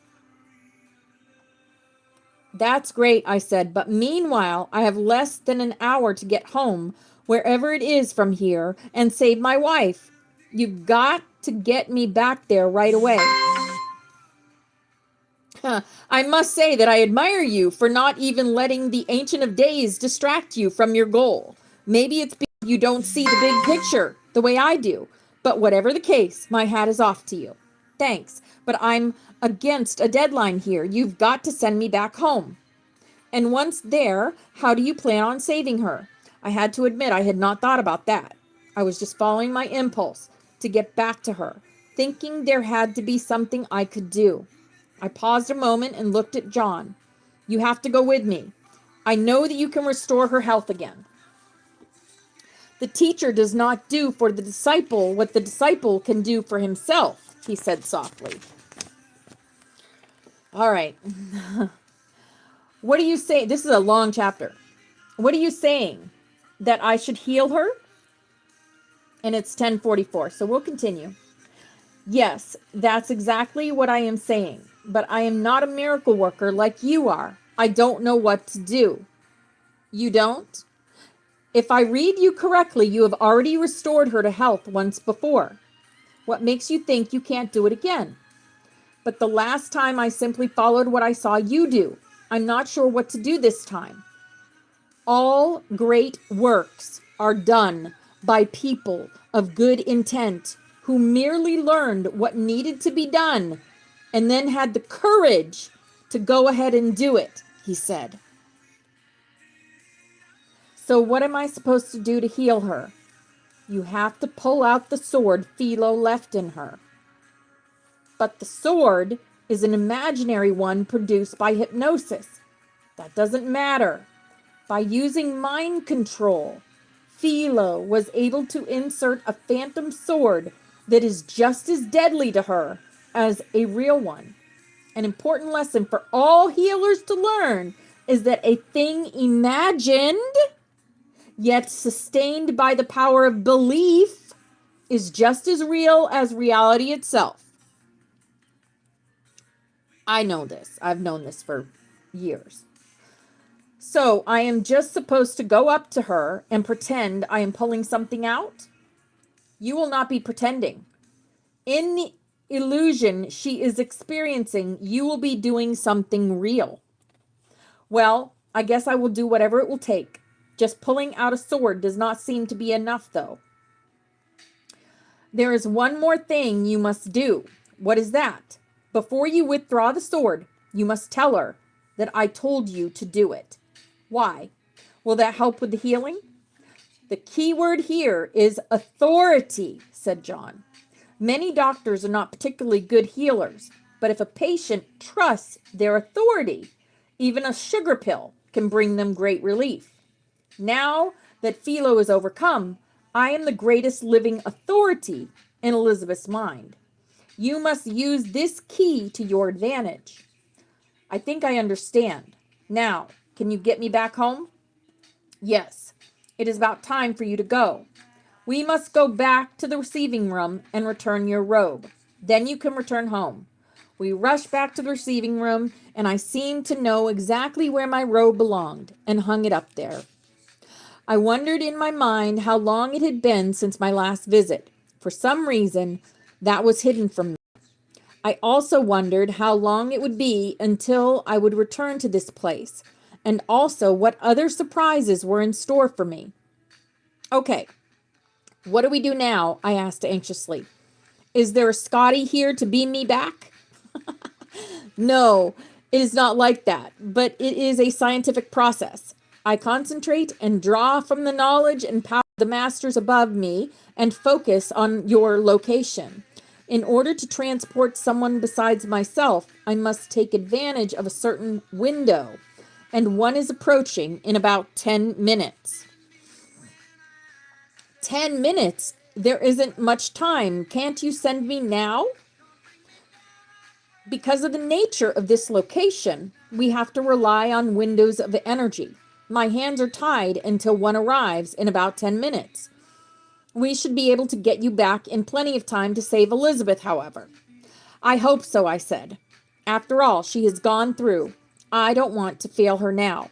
That's great, I said, but meanwhile, I have less than an hour to get home, wherever it is from here, and save my wife. You've got to get me back there right away. I must say that I admire you for not even letting the Ancient of Days distract you from your goal. Maybe it's because you don't see the big picture the way I do. But whatever the case, my hat is off to you. Thanks, but I'm against a deadline here. You've got to send me back home. And once there, how do you plan on saving her? I had to admit I had not thought about that. I was just following my impulse to get back to her, thinking there had to be something I could do. I paused a moment and looked at John. You have to go with me. I know that you can restore her health again. The teacher does not do for the disciple what the disciple can do for himself, he said softly. All right. What do you say? This is a long chapter. What are you saying? That I should heal her? And it's 10:44, so we'll continue. Yes, that's exactly what I am saying. But I am not a miracle worker like you are. I don't know what to do. You don't? If I read you correctly, you have already restored her to health once before. What makes you think you can't do it again? But the last time I simply followed what I saw you do. I'm not sure what to do this time. All great works are done by people of good intent who merely learned what needed to be done and then had the courage to go ahead and do it, he said. So what am I supposed to do to heal her? You have to pull out the sword Philo left in her. But the sword is an imaginary one produced by hypnosis. That doesn't matter. By using mind control, Philo was able to insert a phantom sword that is just as deadly to her as a real one. An important lesson for all healers to learn is that a thing imagined, yet sustained by the power of belief, is just as real as reality itself. I know this. I've known this for years. So I am just supposed to go up to her and pretend I am pulling something out? You will not be pretending. In the illusion she is experiencing, you will be doing something real. Well, I guess I will do whatever it will take. Just pulling out a sword does not seem to be enough, though. There is one more thing you must do. What is that? Before you withdraw the sword, you must tell her that I told you to do it. Why? Will that help with the healing? The key word here is authority, said John. Many doctors are not particularly good healers, but if a patient trusts their authority, even a sugar pill can bring them great relief. Now that Philo is overcome, I am the greatest living authority in Elizabeth's mind. You must use this key to your advantage. I think I understand. Now, can you get me back home? Yes, it is about time for you to go. We must go back to the receiving room and return your robe. Then you can return home. We rushed back to the receiving room, and I seemed to know exactly where my robe belonged and hung it up there. I wondered in my mind how long it had been since my last visit. For some reason, that was hidden from me. I also wondered how long it would be until I would return to this place, and also what other surprises were in store for me. Okay, what do we do now? I asked anxiously. Is there a Scotty here to beam me back? No, it is not like that, but it is a scientific process. I concentrate and draw from the knowledge and power of the masters above me and focus on your location. In order to transport someone besides myself, I must take advantage of a certain window, and one is approaching in about 10 minutes. 10 minutes? There isn't much time. Can't you send me now? Because of the nature of this location, we have to rely on windows of energy. My hands are tied until one arrives in about 10 minutes. We should be able to get you back in plenty of time to save Elizabeth, however. I hope so, I said. After all, she has gone through. I don't want to fail her now.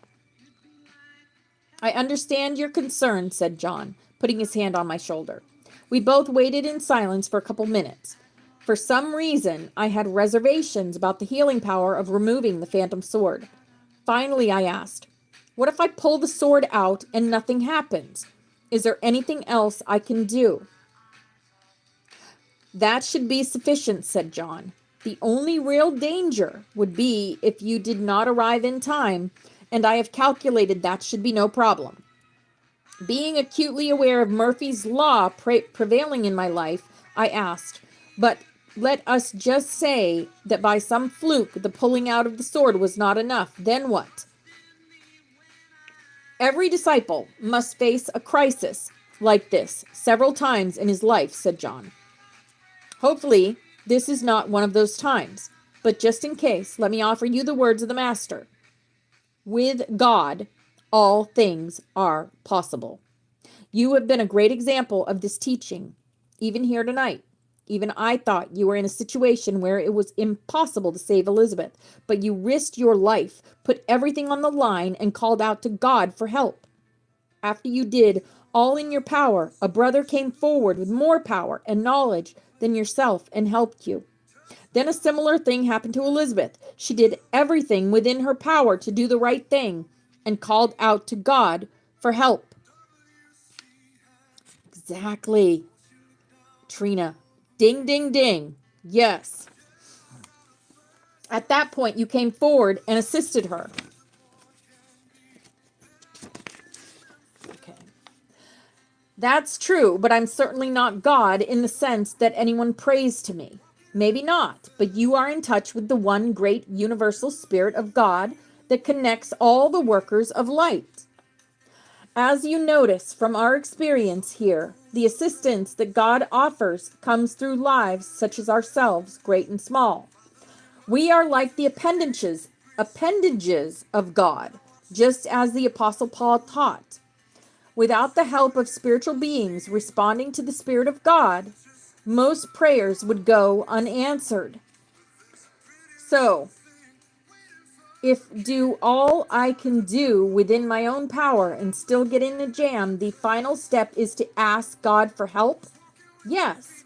I understand your concern, said John, putting his hand on my shoulder. We both waited in silence for a couple minutes. For some reason, I had reservations about the healing power of removing the phantom sword. Finally, I asked, what if I pull the sword out and nothing happens? Is there anything else I can do? That should be sufficient, said John. The only real danger would be if you did not arrive in time, and I have calculated that should be no problem. Being acutely aware of Murphy's Law prevailing in my life, I asked, but let us just say that by some fluke the pulling out of the sword was not enough. Then what? Every disciple must face a crisis like this several times in his life, said John. Hopefully, this is not one of those times, but just in case, let me offer you the words of the Master. With God, all things are possible. You have been a great example of this teaching, even here tonight. Even I thought you were in a situation where it was impossible to save Elizabeth, but you risked your life, put everything on the line, and called out to God for help. After you did all in your power, a brother came forward with more power and knowledge than yourself and helped you. Then a similar thing happened to Elizabeth. She did everything within her power to do the right thing and called out to God for help. Exactly. Trina. Ding, ding, ding. Yes. At that point, you came forward and assisted her. Okay. That's true, but I'm certainly not God in the sense that anyone prays to me. Maybe not, but you are in touch with the one great universal spirit of God that connects all the workers of light. As you notice from our experience here, the assistance that God offers comes through lives such as ourselves, great and small. We are like the appendages of God, just as the Apostle Paul taught. Without the help of spiritual beings responding to the Spirit of God, most prayers would go unanswered. So, if do all I can do within my own power and still get in a jam, the final step is to ask God for help? Yes.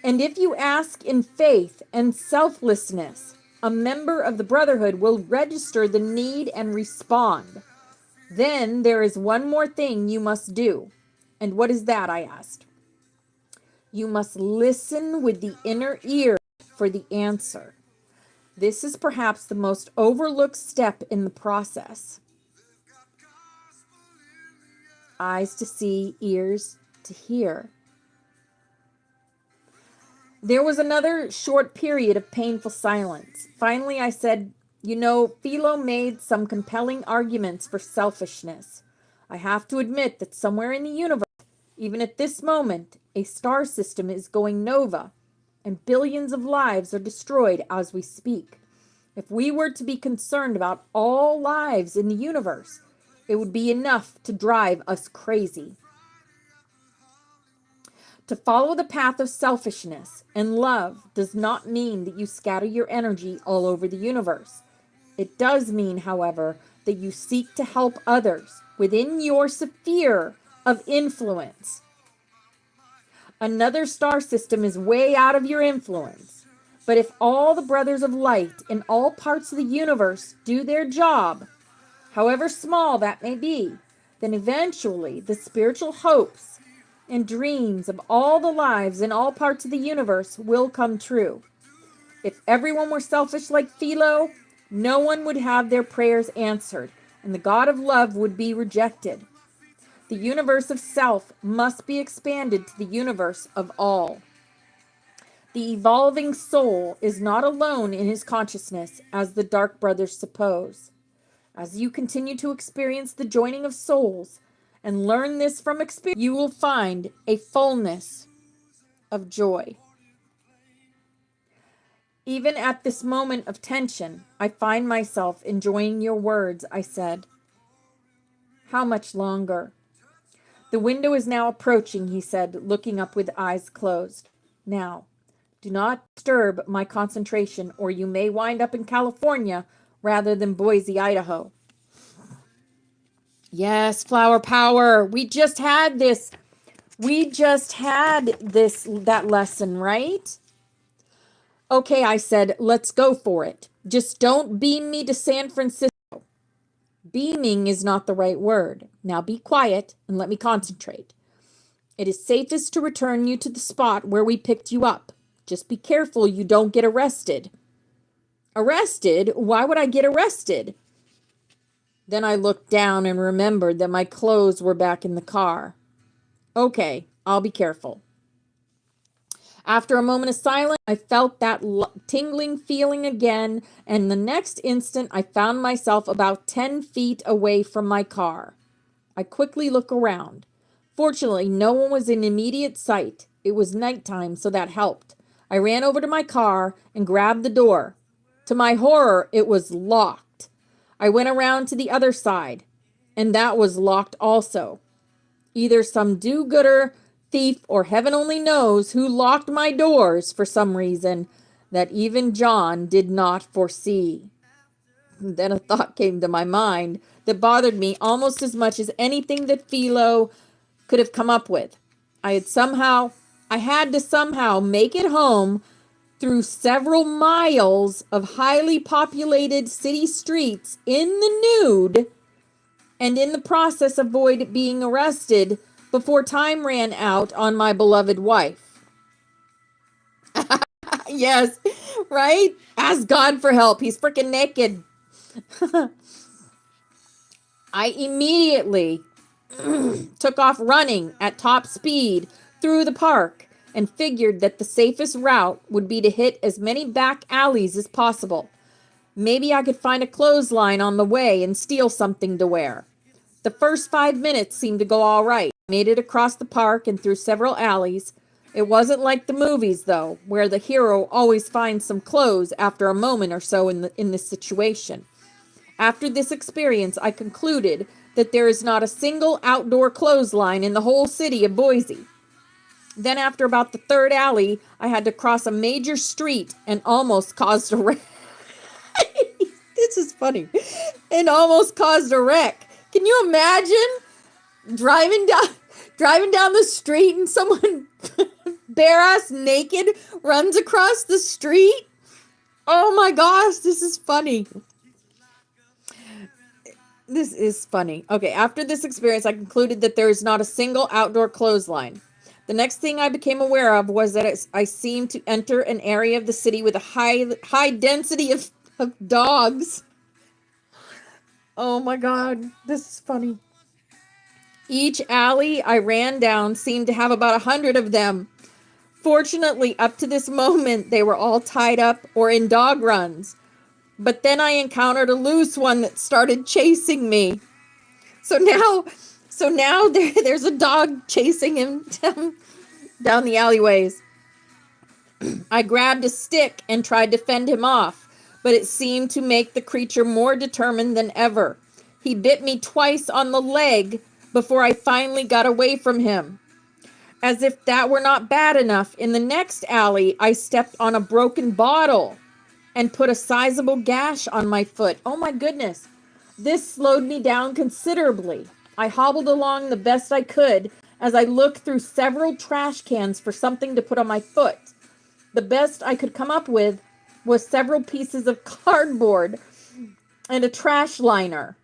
And if you ask in faith and selflessness, a member of the Brotherhood will register the need and respond. Then there is one more thing you must do. And what is that, I asked. You must listen with the inner ear for the answer. This is perhaps the most overlooked step in the process. Eyes to see, ears to hear. There was another short period of painful silence. Finally, I said, you know, Philo made some compelling arguments for selfishness. I have to admit that somewhere in the universe, even at this moment, a star system is going nova, and billions of lives are destroyed as we speak. If we were to be concerned about all lives in the universe, it would be enough to drive us crazy. To follow the path of selfishness and love does not mean that you scatter your energy all over the universe. It does mean, however, that you seek to help others within your sphere of influence. Another star system is way out of your influence. But if all the brothers of light in all parts of the universe do their job, however small that may be, then eventually the spiritual hopes and dreams of all the lives in all parts of the universe will come true. If everyone were selfish like Philo, no one would have their prayers answered, and the God of love would be rejected. The universe of self must be expanded to the universe of all. The evolving soul is not alone in his consciousness, as the Dark Brothers suppose. As you continue to experience the joining of souls and learn this from experience, you will find a fullness of joy. Even at this moment of tension, I find myself enjoying your words, I said. How much longer? The window is now approaching, he said, looking up with eyes closed. Now, do not disturb my concentration, or you may wind up in California rather than Boise, Idaho. Yes, flower power. We just had that lesson, right? Okay, I said, let's go for it. Just don't beam me to San Francisco. Beaming is not the right word. Now be quiet and let me concentrate. It is safest to return you to the spot where we picked you up. Just be careful you don't get arrested. Arrested? Why would I get arrested? Then I looked down and remembered that my clothes were back in the car. Okay, I'll be careful. After a moment of silence, I felt that tingling feeling again, and the next instant I found myself about 10 feet away from my car. I quickly looked around. Fortunately, no one was in immediate sight. It was nighttime, so that helped. I ran over to my car and grabbed the door. To my horror, it was locked. I went around to the other side, and that was locked also. Either some do-gooder, thief, or heaven only knows who locked my doors for some reason that even John did not foresee. Then a thought came to my mind that bothered me almost as much as anything that Philo could have come up with. I had to somehow make it home through several miles of highly populated city streets in the nude, and in the process avoid being arrested before time ran out on my beloved wife. Yes, right? Ask God for help. He's freaking naked. I immediately took off running at top speed through the park and figured that the safest route would be to hit as many back alleys as possible. Maybe I could find a clothesline on the way and steal something to wear. The first 5 minutes seemed to go all right. I made it across the park and through several alleys. It wasn't like the movies, though, where the hero always finds some clothes after a moment or so in this situation. After this experience, I concluded that there is not a single outdoor clothesline in the whole city of Boise. Then after about the third alley, I had to cross a major street and almost caused a wreck. This is funny. And almost caused a wreck. Can you imagine driving down the street and someone bare ass naked runs across the street? Oh my gosh, this is funny. This is funny. Okay, after this experience, I concluded that there is not a single outdoor clothesline. The next thing I became aware of was that I seemed to enter an area of the city with a high density of dogs. Oh my God, this is funny. Each alley I ran down seemed to have about 100 of them. Fortunately, up to this moment, they were all tied up or in dog runs. But then I encountered a loose one that started chasing me. So now there's a dog chasing him down the alleyways. I grabbed a stick and tried to fend him off, but it seemed to make the creature more determined than ever. He bit me twice on the leg before I finally got away from him. As if that were not bad enough, in the next alley, I stepped on a broken bottle and put a sizable gash on my foot. Oh my goodness. This slowed me down considerably. I hobbled along the best I could as I looked through several trash cans for something to put on my foot. The best I could come up with was several pieces of cardboard and a trash liner.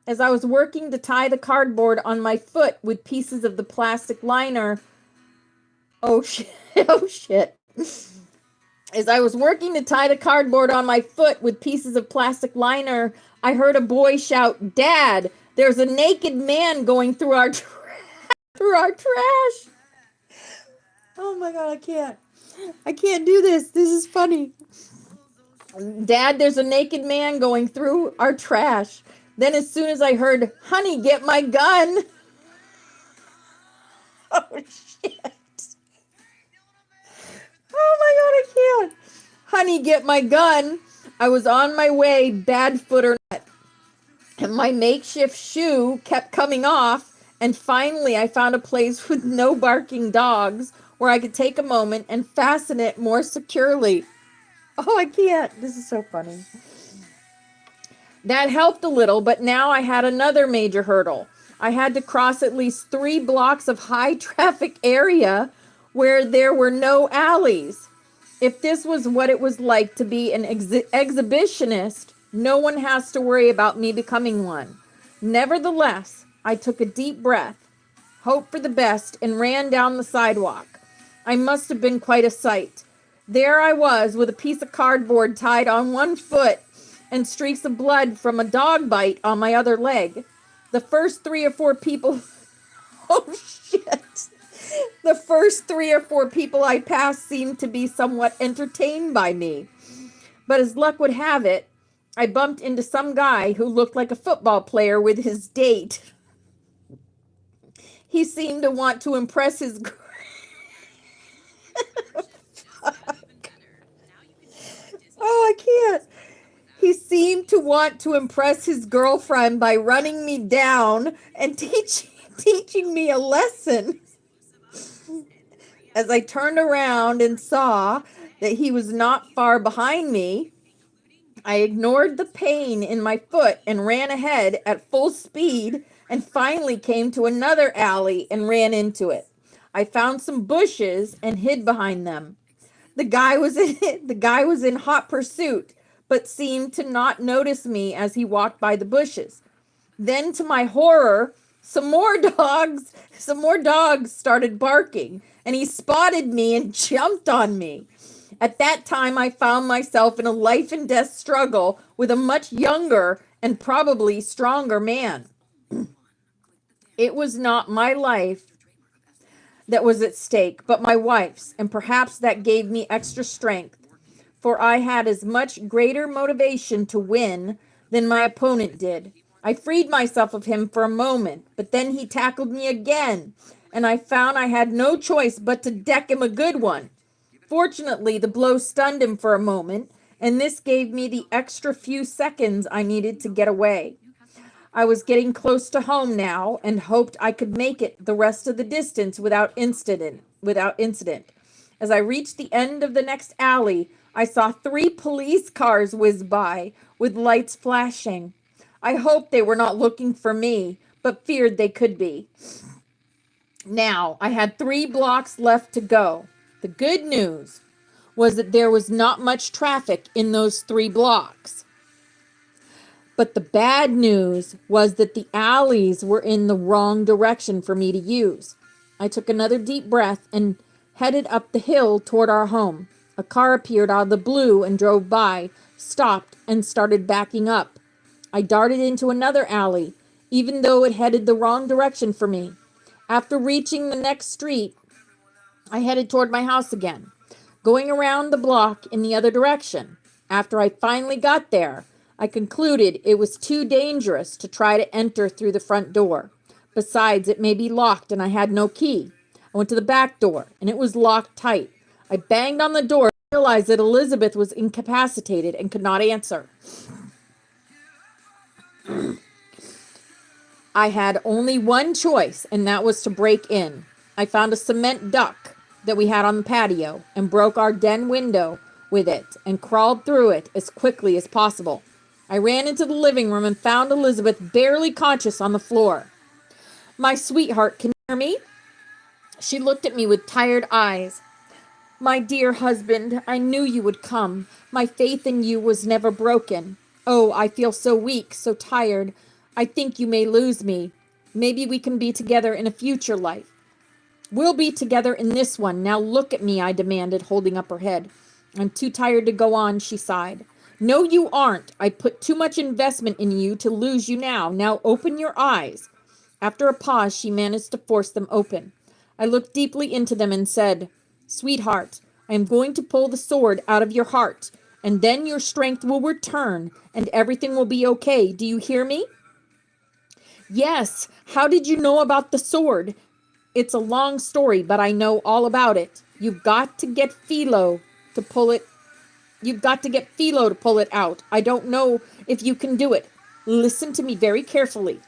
As I was working to tie the cardboard on my foot with pieces of the plastic liner, oh shit, oh shit. As I was working to tie the cardboard on my foot with pieces of plastic liner, I heard a boy shout, "Dad, there's a naked man going through our through our trash." Oh my God, I can't. I can't do this. This is funny. "Dad, there's a naked man going through our trash." Then as soon as I heard, "Honey, get my gun." Oh shit. Oh my God, I can't. "Honey, get my gun." I was on my way, bad foot or not, and my makeshift shoe kept coming off. And finally, I found a place with no barking dogs where I could take a moment and fasten it more securely. Oh, I can't. This is so funny. That helped a little, but now I had another major hurdle. I had to cross at least 3 blocks of high traffic area where there were no alleys. If this was what it was like to be an exhibitionist, no one has to worry about me becoming one. Nevertheless, I took a deep breath, hoped for the best, and ran down the sidewalk. I must have been quite a sight. There I was with a piece of cardboard tied on one foot and streaks of blood from a dog bite on my other leg. The first 3 or 4 people... Oh, shit. The first 3 or 4 people I passed seemed to be somewhat entertained by me. But as luck would have it, I bumped into some guy who looked like a football player with his date. He seemed to want to impress his... Oh, I can't. He seemed to want to impress his girlfriend by running me down and teaching me a lesson. As I turned around and saw that he was not far behind me, I ignored the pain in my foot and ran ahead at full speed and finally came to another alley and ran into it. I found some bushes and hid behind them. The guy was in hot pursuit, but seemed to not notice me as he walked by the bushes. Then, to my horror, some more dogs started barking, and he spotted me and jumped on me. At that time, I found myself in a life and death struggle with a much younger and probably stronger man. It was not my life that was at stake, but my wife's, and perhaps that gave me extra strength, for I had as much greater motivation to win than my opponent did. I freed myself of him for a moment, but then he tackled me again, and I found I had no choice but to deck him a good one. Fortunately, the blow stunned him for a moment, and this gave me the extra few seconds I needed to get away. I was getting close to home now and hoped I could make it the rest of the distance without incident. As I reached the end of the next alley, I saw 3 police cars whiz by with lights flashing. I hoped they were not looking for me, but feared they could be. Now, I had 3 blocks left to go. The good news was that there was not much traffic in those 3 blocks. But the bad news was that the alleys were in the wrong direction for me to use. I took another deep breath and headed up the hill toward our home. A car appeared out of the blue and drove by, stopped, and started backing up. I darted into another alley, even though it headed the wrong direction for me. After reaching the next street, I headed toward my house again, going around the block in the other direction. After I finally got there, I concluded it was too dangerous to try to enter through the front door. Besides, it may be locked and I had no key. I went to the back door and it was locked tight. I banged on the door and realized that Elizabeth was incapacitated and could not answer. I had only one choice, and that was to break in. I found a cement duct that we had on the patio and broke our den window with it and crawled through it as quickly as possible. I ran into the living room and found Elizabeth barely conscious on the floor. "My sweetheart, can you hear me?" She looked at me with tired eyes. "My dear husband, I knew you would come. My faith in you was never broken. Oh, I feel so weak, so tired. I think you may lose me. Maybe we can be together in a future life. We'll be together in this one. Now look at me, I demanded, holding up her head. I'm too tired to go on, she sighed. No, you aren't. I put too much investment in you to lose you now. Now open your eyes. After a pause, she managed to force them open. I looked deeply into them and said, Sweetheart, I am going to pull the sword out of your heart, and then your strength will return, and everything will be okay. Do you hear me? Yes. How did you know about the sword? It's a long story, but I know all about it. You've got to get Philo to pull it. You've got to get Philo to pull it out. I don't know if you can do it. Listen to me very carefully.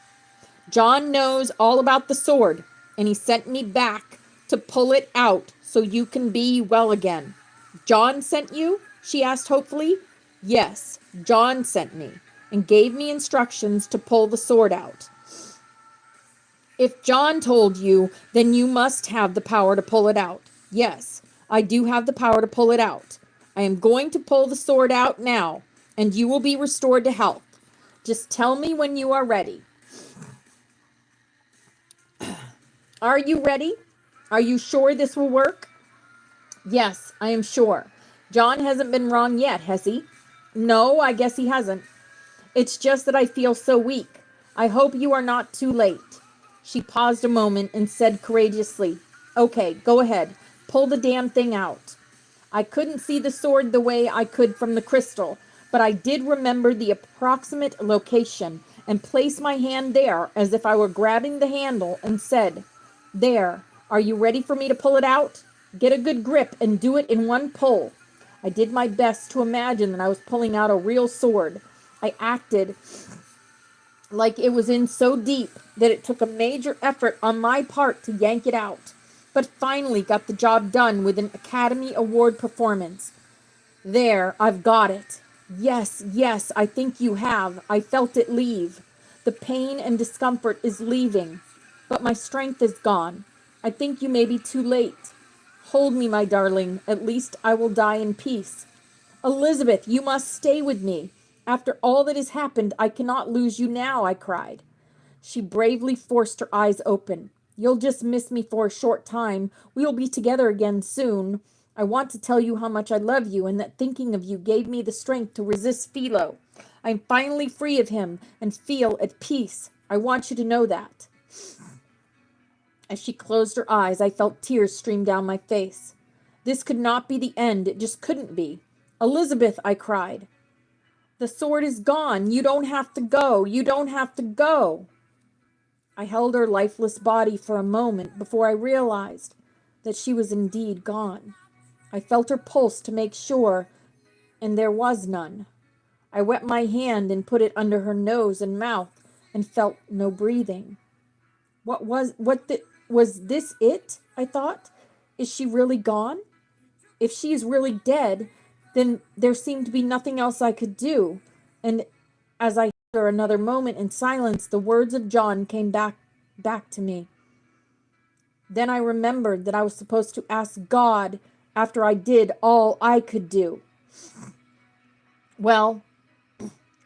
John knows all about the sword, and he sent me back to pull it out so you can be well again. John sent you? She asked hopefully. Yes, John sent me and gave me instructions to pull the sword out. If John told you, then you must have the power to pull it out. Yes, I do have the power to pull it out. I am going to pull the sword out now, and you will be restored to health. Just tell me when you are ready. Are you ready? Are you sure this will work? Yes, I am sure. John hasn't been wrong yet, has he? No, I guess he hasn't. It's just that I feel so weak. I hope you are not too late. She paused a moment and said courageously, Okay, go ahead. Pull the damn thing out. I couldn't see the sword the way I could from the crystal, but I did remember the approximate location and placed my hand there as if I were grabbing the handle and said, There, are you ready for me to pull it out? Get a good grip and do it in one pull. I did my best to imagine that I was pulling out a real sword. I acted like it was in so deep that it took a major effort on my part to yank it out, but finally got the job done with an Academy Award performance. There, I've got it. Yes, I think you have. I felt it leave. The pain and discomfort is leaving, but my strength is gone. I think you may be too late. Hold me, my darling. At least I will die in peace. Elizabeth, you must stay with me. After all that has happened, I cannot lose you now, I cried. She bravely forced her eyes open. You'll just miss me for a short time. We will be together again soon. I want to tell you how much I love you and that thinking of you gave me the strength to resist Philo. I'm finally free of him and feel at peace. I want you to know that. As she closed her eyes, I felt tears stream down my face. This could not be the end. It just couldn't be. Elizabeth, I cried. The sword is gone. You don't have to go. You don't have to go. I held her lifeless body for a moment before I realized that she was indeed gone. I felt her pulse to make sure, and there was none. I wet my hand and put it under her nose and mouth and felt no breathing. Was this it? I thought. Is she really gone? If she is really dead, then there seemed to be nothing else I could do. And as I held her another moment in silence, the words of John came back to me. Then I remembered that I was supposed to ask God after I did all I could do. Well,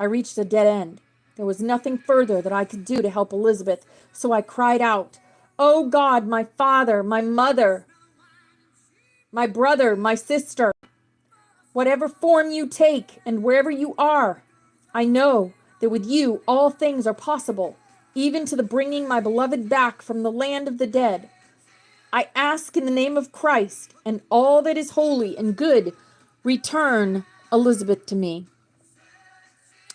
I reached a dead end. There was nothing further that I could do to help Elizabeth, so I cried out, Oh God, my father, my mother, my brother, my sister, whatever form you take and wherever you are, I know that with you all things are possible, even to the bringing my beloved back from the land of the dead. I ask in the name of Christ and all that is holy and good, return Elizabeth to me.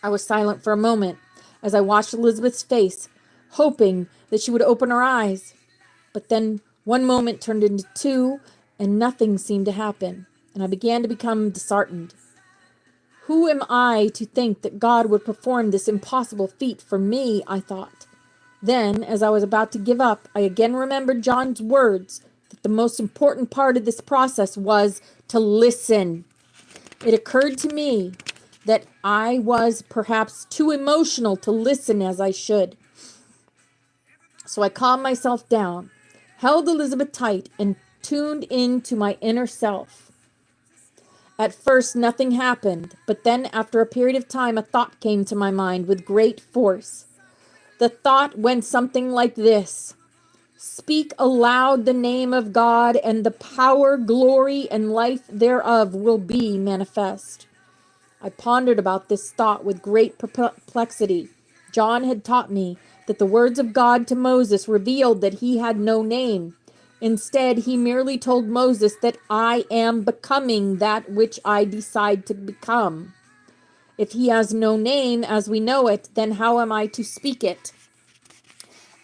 I was silent for a moment as I watched Elizabeth's face, hoping that she would open her eyes. But then one moment turned into two, and nothing seemed to happen, and I began to become disheartened. Who am I to think that God would perform this impossible feat for me, I thought. Then, as I was about to give up, I again remembered John's words that the most important part of this process was to listen. It occurred to me that I was perhaps too emotional to listen as I should. So I calmed myself down, held Elizabeth tight, and tuned into my inner self. At first, nothing happened, but then after a period of time, a thought came to my mind with great force. The thought went something like this: speak aloud the name of God, and the power, glory, and life thereof will be manifest. I pondered about this thought with great perplexity. John had taught me that the words of God to Moses revealed that he had no name. Instead, he merely told Moses that I am becoming that which I decide to become. If he has no name as we know it, then how am I to speak it?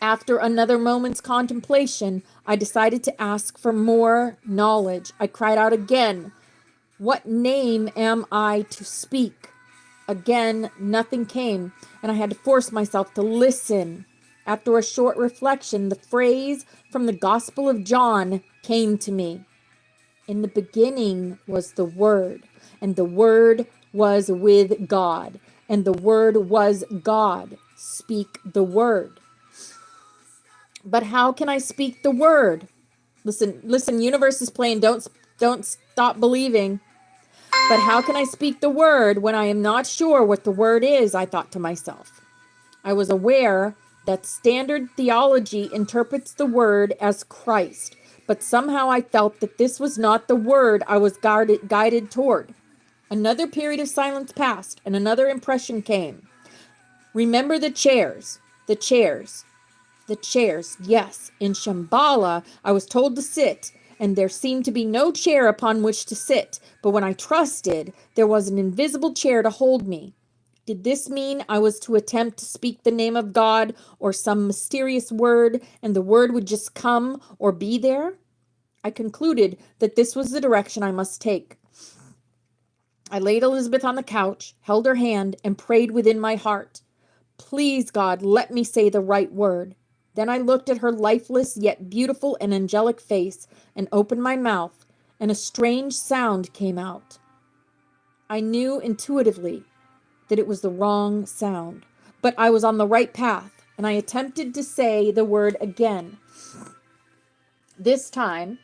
After another moment's contemplation, I decided to ask for more knowledge. I cried out again, what name am I to speak? Again, nothing came, and I had to force myself to listen. After a short reflection, the phrase from the Gospel of John came to me. In the beginning was the Word, and the Word was with God, and the Word was God. Speak the Word. But how can I speak the Word? Listen, universe is playing. Don't stop believing. But how can I speak the Word when I am not sure what the Word is? I thought to myself. I was aware that standard theology interprets the Word as Christ, but somehow I felt that this was not the Word I was guided toward. Another period of silence passed, and another impression came. Remember the chairs, the chairs, the chairs. Yes, in Shambhala, I was told to sit, and there seemed to be no chair upon which to sit, but when I trusted, there was an invisible chair to hold me. Did this mean I was to attempt to speak the name of God or some mysterious word, and the word would just come or be there? I concluded that this was the direction I must take. I laid Elizabeth on the couch, held her hand, and prayed within my heart. Please, God, let me say the right word. Then I looked at her lifeless yet beautiful and angelic face and opened my mouth, and a strange sound came out. I knew intuitively that it was the wrong sound, but I was on the right path, and I attempted to say the word again. This time,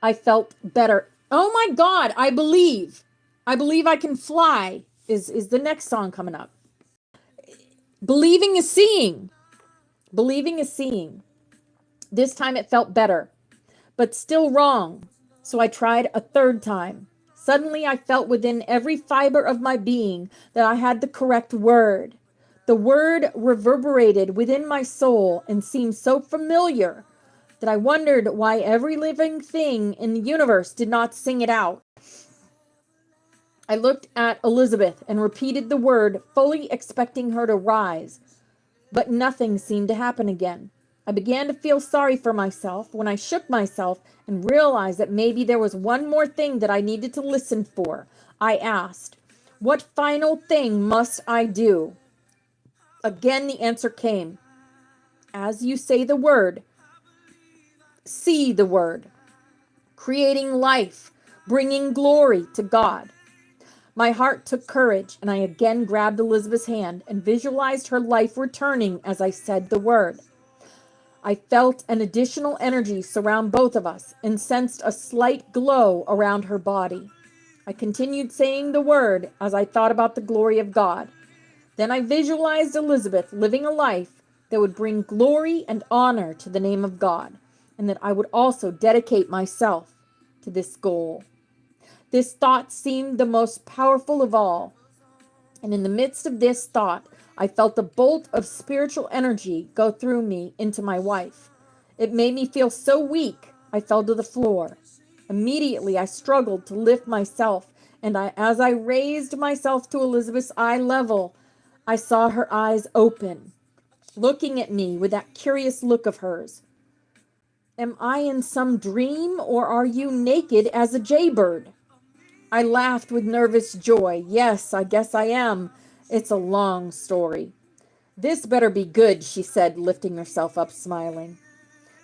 I felt better. Oh my God, I believe I can fly is the next song coming up. Believing is seeing. Believing is seeing. This time it felt better, but still wrong. So I tried a third time. Suddenly I felt within every fiber of my being that I had the correct word. The word reverberated within my soul and seemed so familiar that I wondered why every living thing in the universe did not sing it out. I looked at Elizabeth and repeated the word, fully expecting her to rise, but nothing seemed to happen again. I began to feel sorry for myself when I shook myself and realized that maybe there was one more thing that I needed to listen for. I asked, what final thing must I do? Again, the answer came. As you say the word, see the word, creating life, bringing glory to God. My heart took courage, and I again grabbed Elizabeth's hand and visualized her life returning as I said the word. I felt an additional energy surround both of us and sensed a slight glow around her body. I continued saying the word as I thought about the glory of God. Then I visualized Elizabeth living a life that would bring glory and honor to the name of God, and that I would also dedicate myself to this goal. This thought seemed the most powerful of all, and in the midst of this thought, I felt a bolt of spiritual energy go through me into my wife. It made me feel so weak, I fell to the floor. Immediately, I struggled to lift myself, and as I raised myself to Elizabeth's eye level, I saw her eyes open, looking at me with that curious look of hers. Am I in some dream, or are you naked as a jaybird? I laughed with nervous joy. Yes, I guess I am. It's a long story. This better be good, she said, lifting herself up, smiling,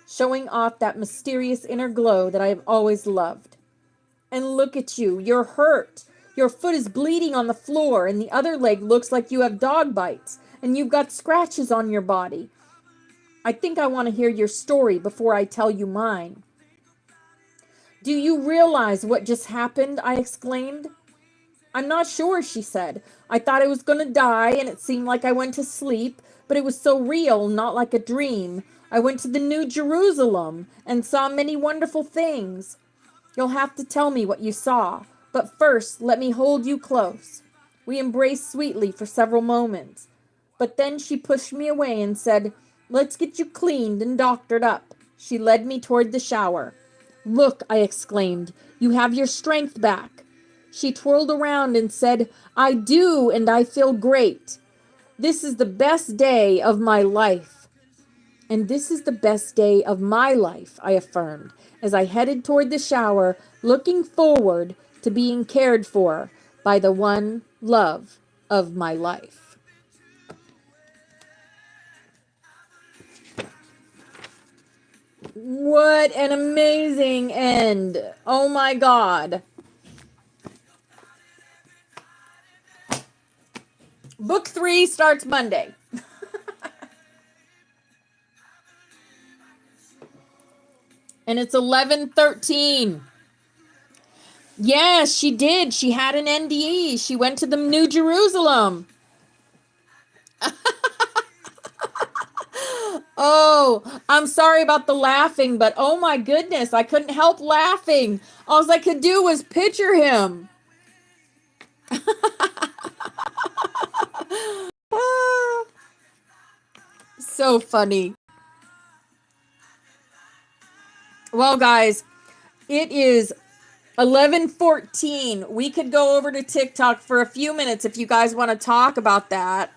showing off that mysterious inner glow that I have always loved. And look at you, you're hurt. Your foot is bleeding on the floor, and the other leg looks like you have dog bites, and you've got scratches on your body. I think I want to hear your story before I tell you mine. Do you realize what just happened? I exclaimed. I'm not sure, she said. I thought I was going to die, and it seemed like I went to sleep, but it was so real, not like a dream. I went to the New Jerusalem and saw many wonderful things. You'll have to tell me what you saw, but first let me hold you close. We embraced sweetly for several moments, but then she pushed me away and said, "Let's get you cleaned and doctored up." She led me toward the shower. "Look," I exclaimed, "you have your strength back." She twirled around and said, "I do, and I feel great. This is the best day of my life." "And this is the best day of my life," I affirmed, as I headed toward the shower, looking forward to being cared for by the one love of my life. What an amazing end. Oh my God. Book 3 starts Monday. And it's 11:13. Yes, she did. She had an NDE. She went to the New Jerusalem. Oh, I'm sorry about the laughing, but oh my goodness, I couldn't help laughing. All I could do was picture him. So funny. Well, guys, it is 11:14. We could go over to TikTok for a few minutes if you guys want to talk about that.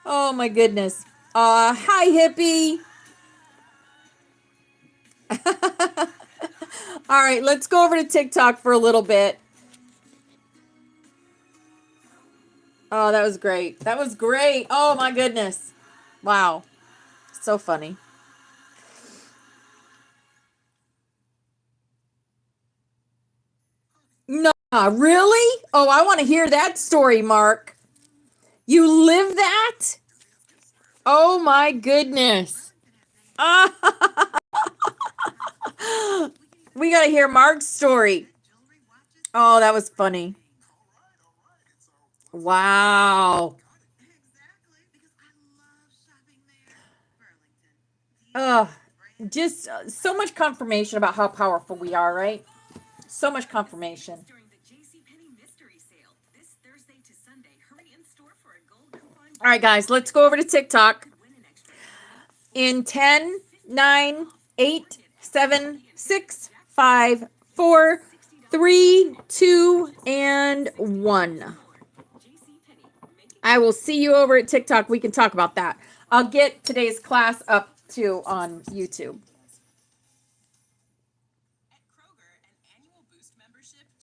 Oh my goodness. Hi, hippie. All right, let's go over to TikTok for a little bit. Oh, that was great. That was great. Oh my goodness. Wow. So funny. No, really? Oh, I want to hear that story, Mark. You live that? Oh my goodness. We got to hear Mark's story. Oh, that was funny. Wow. Uh, just so much confirmation about how powerful we are, right? So much confirmation. All right, guys, let's go over to TikTok. In 10, 9, 8, 7, 6, 5, 4, 3, 2, and 1. I will see you over at TikTok. We can talk about that. I'll get today's class up too on YouTube.